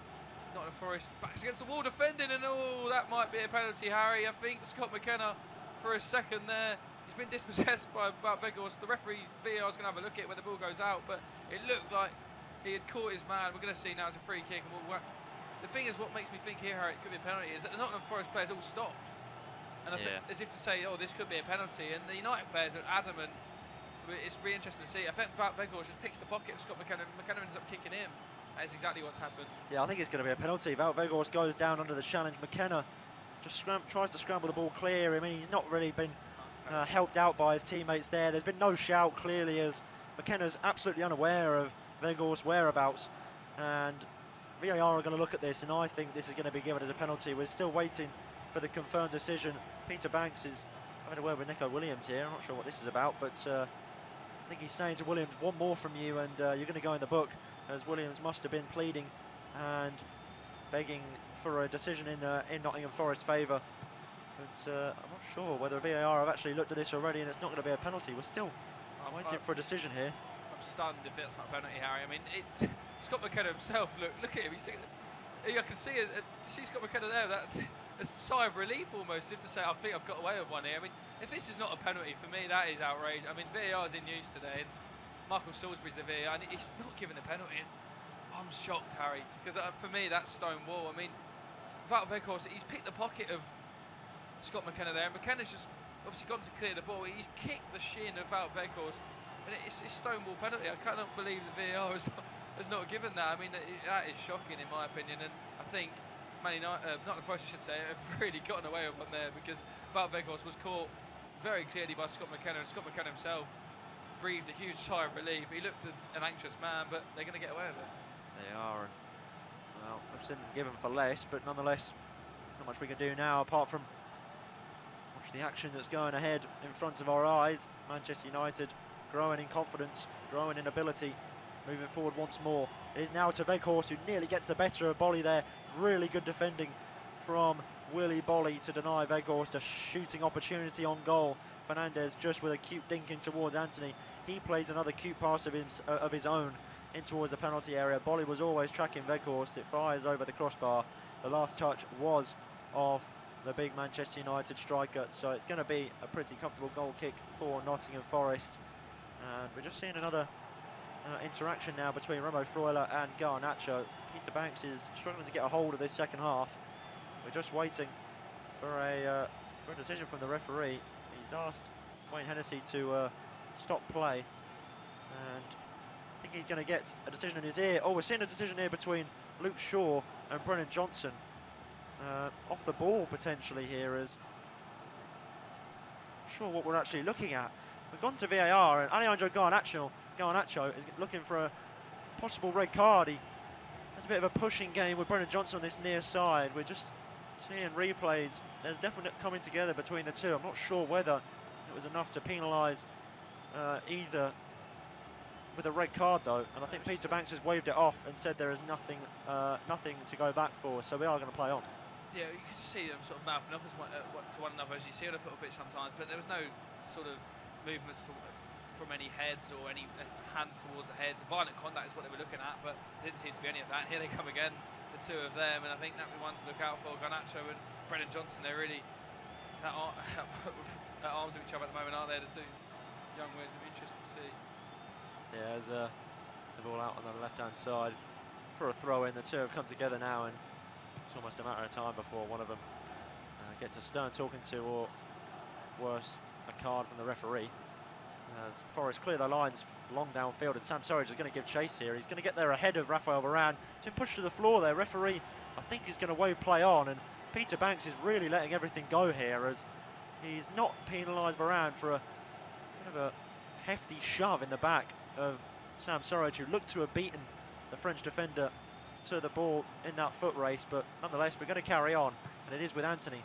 Nottingham Forest backs against the wall defending, and oh, that might be a penalty, Harry. I think Scott McKenna for a second there. He's been dispossessed by Weghorst. The referee VAR is going to have a look at it when the ball goes out, but it looked like he had caught his man. We're going to see now it's a free kick. And the thing is, what makes me think here, Harry, it could be a penalty, is that the Nottingham Forest players all stopped. And I think, as if to say, oh, this could be a penalty. And the United players are adamant, So it's really interesting to see. I think Wout Weghorst just picks the pocket of Scott McKenna. McKenna ends up kicking him. That is exactly what's happened. Yeah, I think it's going to be a penalty. Wout Weghorst goes down under the challenge. McKenna just tries to scramble the ball clear. I mean, he's not really been helped out by his teammates there. There's been no shout, clearly, as McKenna's absolutely unaware of Weghorst's whereabouts. And VAR are going to look at this, and I think this is going to be given as a penalty. We're still waiting for the confirmed decision. Peter Banks is having a word with Nico Williams here. I'm not sure what this is about, but I think he's saying to Williams, one more from you and you're going to go in the book, as Williams must have been pleading and begging for a decision in Nottingham Forest's favour. But I'm not sure whether VAR have actually looked at this already, and it's not going to be a penalty. We're still waiting for a decision here. I'm stunned if it's not a penalty, Harry. I mean, Scott McKenna himself, look at him. I can see Scott McKenna there. That's a sigh of relief almost, as if to say, I think I've got away with one here. I mean, if this is not a penalty, for me, that is outrageous. I mean, VAR is in use today, and Michael Salisbury's the VAR, and he's not giving the penalty. I'm shocked, Harry, because for me, that's stone wall. I mean, Wout Weghorst, he's picked the pocket of Scott McKenna there, and McKenna's just obviously gone to clear the ball. He's kicked the shin of Wout Weghorst, and it's Stonewall penalty. I cannot believe that VAR has not given that. I mean, that is shocking in my opinion, and I think Nottingham Forest, I should say, have really gotten away with one there, because Wout Weghorst was caught very clearly by Scott McKenna, and Scott McKenna himself breathed a huge sigh of relief. He looked an anxious man, but they're going to get away with it. They are, and well, I've seen them given for less, but nonetheless, there's not much we can do now apart from watch the action that's going ahead in front of our eyes. Manchester United growing in confidence, growing in ability, moving forward once more. It is now to Weghorst, who nearly gets the better of Bolly there. Really good defending from Willy Bolly to deny Weghorst a shooting opportunity on goal. Fernandez just with a cute dink in towards Anthony. He plays another cute pass of his own in towards the penalty area. Bolly was always tracking Weghorst. It fires over the crossbar. The last touch was of the big Manchester United striker, so it's going to be a pretty comfortable goal kick for Nottingham Forest. And we're just seeing another interaction now between Remo Freuler and Garnacho. Peter Banks is struggling to get a hold of this second half. We're just waiting for a decision from the referee. He's asked Wayne Hennessy to stop play, and I think he's going to get a decision in his ear. Oh, we're seeing a decision here between Luke Shaw and Brennan Johnson. Off the ball potentially here, as not sure what we're actually looking at. We've gone to VAR, and Alejandro Garnacho is looking for a possible red card. He has a bit of a pushing game with Brennan Johnson on this near side. We're just seeing replays. There's definite coming together between the two. I'm not sure whether it was enough to penalise either with a red card though, and I think Peter Banks has waved it off and said there is nothing to go back for, so we are going to play on. Yeah, you can just see them sort of mouthing off to one another, as you see on a football pitch sometimes, but there was no sort of movements from any heads or any hands towards the heads. Violent contact is what they were looking at, but there didn't seem to be any of that. And here they come again, the two of them, and I think that we want to look out for. Garnacho and Brennan Johnson, they're really at arms of each other at the moment, aren't they? The two young ones, it'll be interesting to see. Yeah, as the ball out on the left-hand side for a throw-in. The two have come together now, and it's almost a matter of time before one of them gets a stern talking to, or worse, a card from the referee. As Forest clear their lines long downfield, and Sam Surridge is going to give chase here. He's going to get there ahead of Raphael Varane. He's been pushed to the floor there. Referee, I think, is going to wave play on, and Peter Banks is really letting everything go here, as he's not penalised Varane for a bit of a hefty shove in the back of Sam Surridge, who looked to have beaten the French defender to the ball in that foot race. But nonetheless, we're going to carry on, and it is with Anthony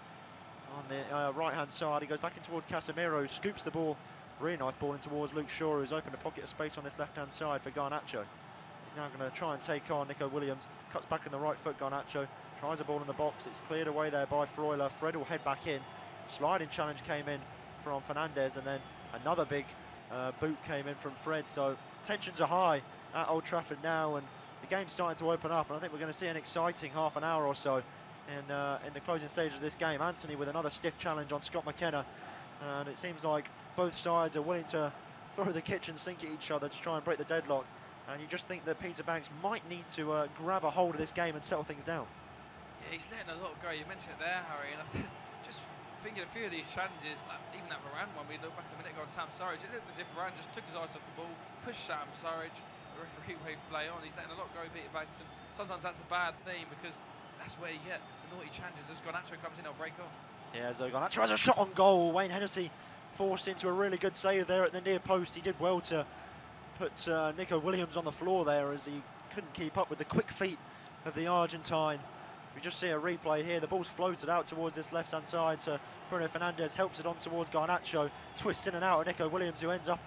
on the right-hand side. He goes back in towards Casemiro, who scoops the ball. Really nice ball in towards Luke Shaw, who's opened a pocket of space on this left-hand side for Garnacho. He's now going to try and take on Nico Williams. Cuts back in the right foot, Garnacho. Tries a ball in the box. It's cleared away there by Freuler. Fred will head back in. Sliding challenge came in from Fernandez, and then another big boot came in from Fred. So tensions are high at Old Trafford now, and the game's starting to open up. And I think we're going to see an exciting half an hour or so in the closing stage of this game. Anthony with another stiff challenge on Scott McKenna, and it seems like both sides are willing to throw the kitchen sink at each other to try and break the deadlock. And you just think that Peter Banks might need to grab a hold of this game and settle things down. Yeah, he's letting a lot go. You mentioned it there, Harry, and I think just thinking a few of these challenges, like even that Varane one, we looked back a minute ago on Sam Surridge, it looked as if Varane just took his eyes off the ball, pushed Sam Surridge, the referee waved play on, he's letting a lot go, Peter Banks, and sometimes that's a bad thing because that's where you get the naughty challenges. As Garnacho comes in, they'll break off. Yeah, so Garnacho has a shot on goal. Wayne Hennessy forced into a really good save there at the near post. He did well to put Nico Williams on the floor there as he couldn't keep up with the quick feet of the Argentine. We just see a replay here. The ball's floated out towards this left-hand side to Bruno Fernandes, helps it on towards Garnacho, twists in and out of Nico Williams, who ends up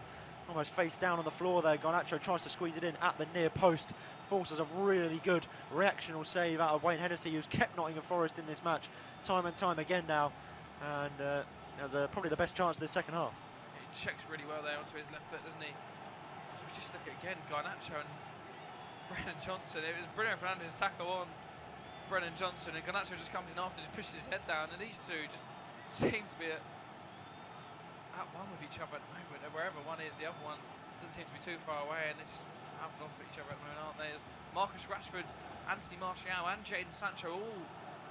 almost face down on the floor there. Garnacho tries to squeeze it in at the near post, forces a really good reactional save out of Wayne Hennessy, who's kept Nottingham Forest in this match time and time again now, and has probably the best chance of the second half. He checks really well there onto his left foot, doesn't he? So we just look at again Garnacho and Brennan Johnson. It was Bruno Fernandes' tackle on Brennan Johnson, and Garnacho just comes in after, just pushes his head down, and these two just seem to be at one with each other at the moment. Wherever one is, the other one doesn't seem to be too far away, and they're just mouthing off at each other at the moment, aren't they? As Marcus Rashford, Anthony Martial and Jadon Sancho all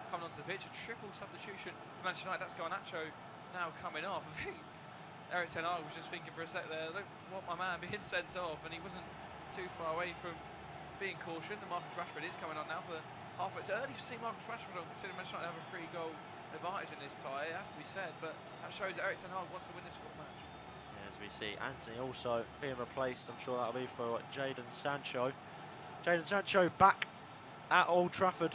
coming onto the pitch, a triple substitution for Manchester United. That's Garnacho now coming off. I think Erik Ten Hag was just thinking for a sec there, I don't want my man being sent off, and he wasn't too far away from being cautioned. And Marcus Rashford is coming on now for half. It's early to see Marcus Rashford on, considering Manchester United have a 3-goal advantage in this tie, it has to be said, but that shows that Erik Ten Hag wants to win this football match. Yeah, as we see Anthony also being replaced, I'm sure that'll be for Jadon Sancho. Jadon Sancho back at Old Trafford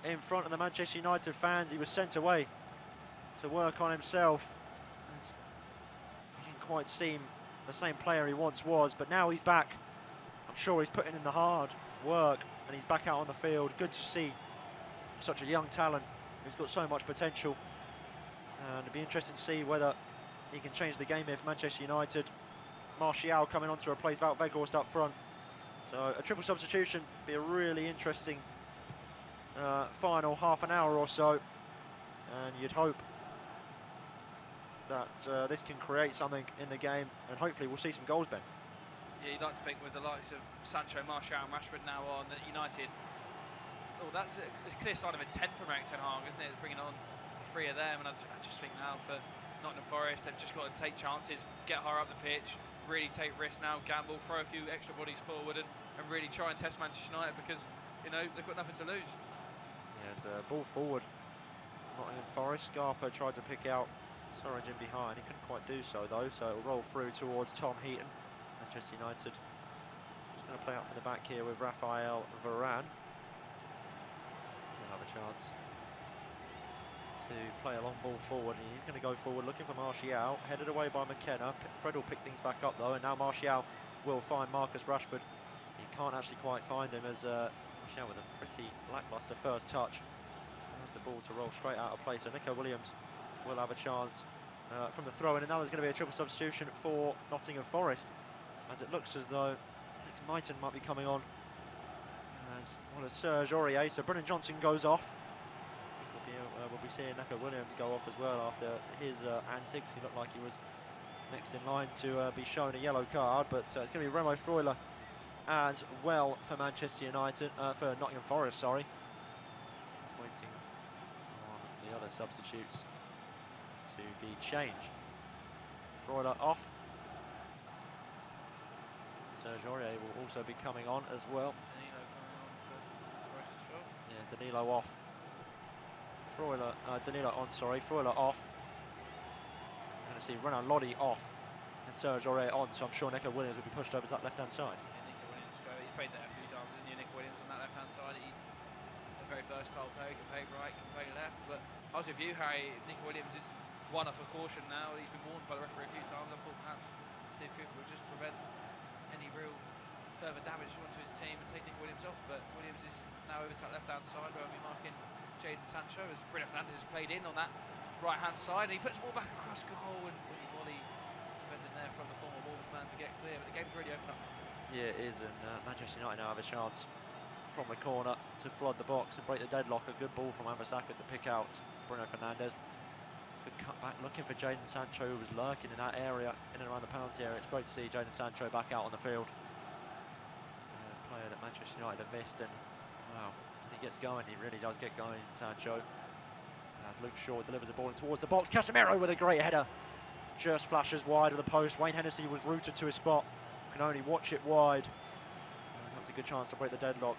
in front of the Manchester United fans. He was sent away to work on himself. He didn't quite seem the same player he once was, but now he's back. I'm sure he's putting in the hard work and he's back out on the field. Good to see such a young talent who's got so much potential, and it'd be interesting to see whether he can change the game here for Manchester United. Martial coming on to replace Wout Weghorst up front, so a triple substitution, be a really interesting final half an hour or so, and you'd hope that this can create something in the game, and hopefully we'll see some goals, Ben. Yeah, you'd like to think with the likes of Sancho, Martial and Rashford now on, that United, oh, that's a clear sign of intent from Erik Ten Hag, isn't it? Bringing on the three of them, and I just think now for Nottingham Forest, they've just got to take chances, get higher up the pitch, really take risks now, gamble, throw a few extra bodies forward, and really try and test Manchester United, because you know they've got nothing to lose. Yeah, it's a ball forward. Nottingham Forest. Scarpa tried to pick out Surridge in behind. He couldn't quite do so though, so it'll roll through towards Tom Heaton. Manchester United just going to play out from the back here with Raphael Varane. He'll have a chance to play a long ball forward, and he's going to go forward looking for Martial, headed away by McKenna. Fred will pick things back up though, and now Martial will find Marcus Rashford. He can't actually quite find him, as Martial with a pretty lacklustre first touch. There's the ball to roll straight out of play, so Nico Williams will have a chance from the throw-in, and now there's going to be a triple substitution for Nottingham Forest, as it looks as though Nottm might be coming on as well as Serge Aurier. So Brennan Johnson goes off. We'll be seeing Nico Williams go off as well after his antics. He looked like he was next in line to be shown a yellow card, but it's going to be Remo Freuler as well for Manchester United, for Nottingham Forest, sorry. Just waiting on the other substitutes to be changed. Freuler off. Serge Aurier will also be coming on as well. Danilo coming on for Forest as well. Yeah, Danilo off. Danilo on, sorry. Freuler off. I'm going to see Renan Lodi off and Serge Aurier on, so I'm sure Nico Williams will be pushed over to that left-hand side. Yeah, Nico Williams, he's played there a few times, isn't he? Nico Williams on that left-hand side. He's a very versatile player. He can play right, can play left. But I was with you, Harry. Nico Williams is one off a caution now. He's been warned by the referee a few times. I thought perhaps Steve Cooper would just prevent any real further damage onto his team and take Nico Williams off, but Williams is now over to that left-hand side where we'll be marking Jadon Sancho, as Bruno Fernandes has played in on that right-hand side, and he puts the ball back across goal, and Willy Bolly defending there from the former Wolves man to get clear, but the game's really opened up. Yeah, it is, and Manchester United now have a chance from the corner to flood the box and break the deadlock. A good ball from Ambasaka to pick out Bruno Fernandes. Good cut back looking for Jadon Sancho, who was lurking in that area in and around the penalty area. It's great to see Jadon Sancho back out on the field. A player that Manchester United have missed, and wow, when he gets going, he really does get going, Sancho. As Luke Shaw delivers the ball in towards the box. Casemiro with a great header. Just flashes wide of the post. Wayne Hennessy was rooted to his spot. Can only watch it wide. That's a good chance to break the deadlock.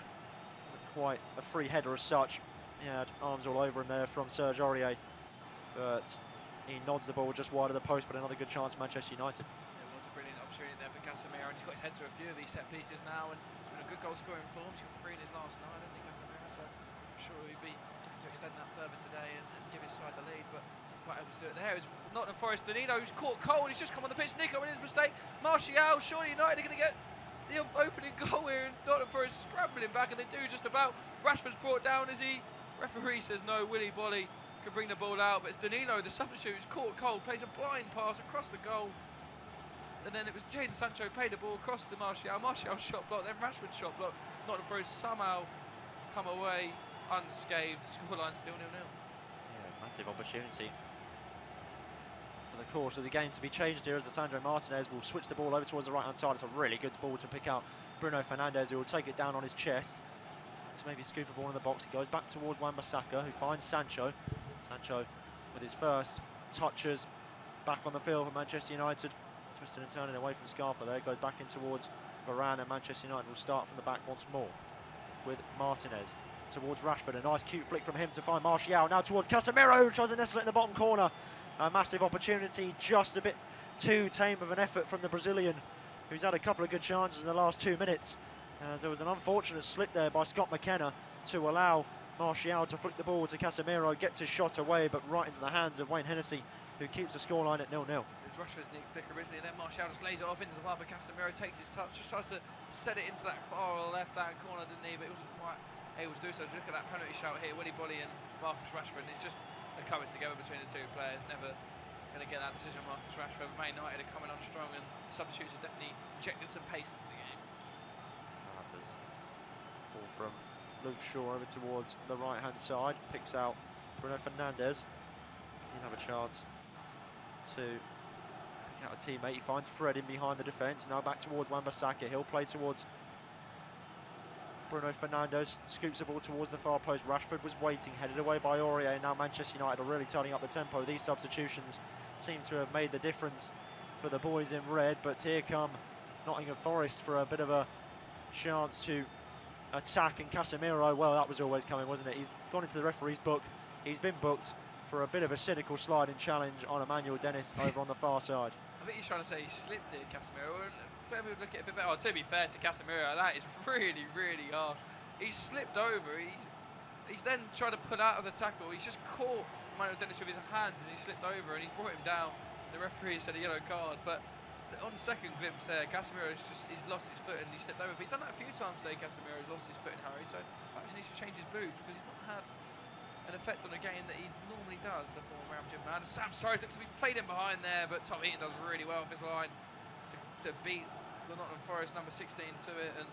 Wasn't quite a free header as such. He had arms all over him there from Serge Aurier. But he nods the ball just wide of the post, but another good chance for Manchester United. It was a brilliant opportunity there for Casemiro, and he's got his head to a few of these set pieces now, and he's been a good goal scoring form. He's got 3 in his last 9, hasn't he, Casemiro? So I'm sure he'll be to extend that further today and give his side the lead, but he's quite able to do it. There is Nottingham Forest. Danilo, who's caught cold, he's just come on the pitch. Nico with his mistake. Martial, surely United are going to get the opening goal here, and Nottingham Forest scrambling back, and they do just about. Rashford's brought down, is he? Referee says no. Willy Bolly can bring the ball out, but it's Danilo, the substitute, who's caught cold, plays a blind pass across the goal, and then it was Jadon Sancho played the ball across to Martial. Martial's shot blocked, then Rashford's shot blocked. Nottingham Forest somehow come away unscathed. Scoreline still 0-0. Yeah, massive opportunity for the course of the game to be changed here, as Lisandro Martinez will switch the ball over towards the right hand side. It's a really good ball to pick out Bruno Fernandes, who will take it down on his chest to maybe scoop a ball in the box. He goes back towards Wan-Bissaka, who finds Sancho. Sancho with his first touches back on the field for Manchester United. Twisting and turning away from Scarpa there. Goes back in towards Varane, and Manchester United will start from the back once more with Martinez towards Rashford. A nice cute flick from him to find Martial. Now towards Casemiro, who tries to nestle it in the bottom corner. A massive opportunity, just a bit too tame of an effort from the Brazilian, who's had a couple of good chances in the last 2 minutes. There was an unfortunate slip there by Scott McKenna to allow Martial to flick the ball to Casemiro, gets his shot away, but right into the hands of Wayne Hennessy, who keeps the scoreline at 0-0. It was Rashford's nick flick originally, and then Martial just lays it off into the path of Casemiro, takes his touch, just tries to set it into that far left-hand corner, didn't he? But he wasn't quite able to do so. Look at that penalty shout here, Willy Bolly and Marcus Rashford, and it's just a coming together between the two players. Never going to get that decision, Marcus Rashford. Man United are coming on strong, and substitutes have definitely injected some pace into the game. Ball from Luke Shaw over towards the right hand side, picks out Bruno Fernandes. He'll have a chance to pick out a teammate. He finds Fred in behind the defence. Now back towards Wan-Bissaka. He'll play towards Bruno Fernandes, scoops the ball towards the far post. Rashford was waiting, headed away by Aurier. Now Manchester United are really turning up the tempo. These substitutions seem to have made the difference for the boys in red, but here come Nottingham Forest for a bit of a chance to attack, and Casemiro, well, that was always coming, wasn't it? He's gone into the referee's book. He's been booked for a bit of a cynical sliding challenge on Emmanuel Dennis over on the far side. I think he's trying to say he slipped here, Casemiro. Maybe we'll look at it a bit better. Oh, to be fair to Casemiro, that is really, really harsh. He's slipped over. He's then tried to put out of the tackle. He's just caught Emmanuel Dennis with his hands as he slipped over, and he's brought him down. The referee said a yellow card, but on second glimpse there, Casemiro's he's lost his foot and he slipped over. But he's done that a few times today, Casemiro's lost his foot in hurry, so perhaps he needs to change his boots, because he's not had an effect on the game that he normally does, the former Real Madrid man. And Sam Surridge looks to be played in behind there, but Tom Heaton does really well off his line to beat the Nottingham Forest number 16 to it, and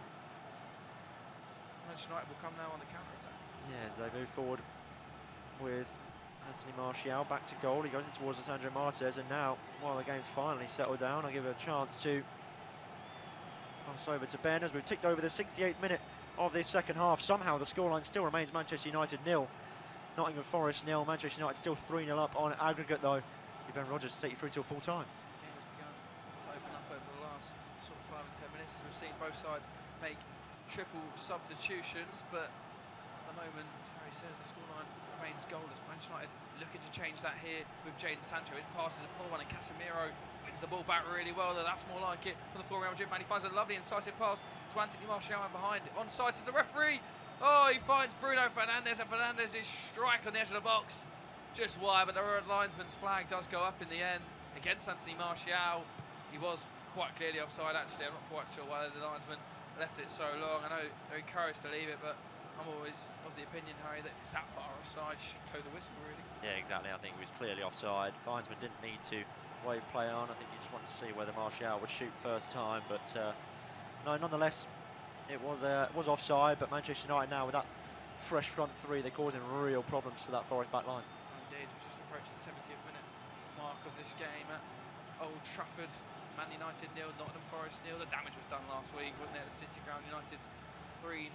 Manchester United will come now on the counter-attack. Yeah, as they move forward with Anthony Martial back to goal. He goes in towards Lisandro Martinez, and now, while the game's finally settled down, I'll give it a chance to pass over to Ben as we've ticked over the 68th minute of this second half. Somehow the scoreline still remains Manchester United 0, Nottingham Forest 0. Manchester United still 3-0 up on aggregate though. Ben Rodgers to take you through till full time. The game has begun to open up over the last sort of 5 and 10 minutes, as we've seen both sides make triple substitutions, but at the moment, as Harry says, the scoreline remains goalless. Manchester United looking to change that here with Jadon Sancho. His pass is a poor one, and Casemiro wins the ball back really well. That's more like it for the former Real Madrid man. He finds a lovely incisive pass to Anthony Martial, and behind it. Onside is the referee. Oh, he finds Bruno Fernandes, and Fernandes is strike on the edge of the box. Just wide, but the linesman's flag does go up in the end against Anthony Martial. He was quite clearly offside, actually. I'm not quite sure why the linesman left it so long. I know they're encouraged to leave it, but I'm always of the opinion, Harry, that if it's that far offside, you should blow the whistle, really. Yeah, exactly. I think he was clearly offside. Linesman didn't need to wave play on. I think he just wanted to see whether Martial would shoot first time. But no, nonetheless, it was offside. But Manchester United now, with that fresh front three, they're causing real problems to that Forest back line. Indeed, we're just approaching the 70th minute mark of this game at Old Trafford. Man United 0, Nottingham Forest 0. The damage was done last week, wasn't it, at the City Ground? United's 3-0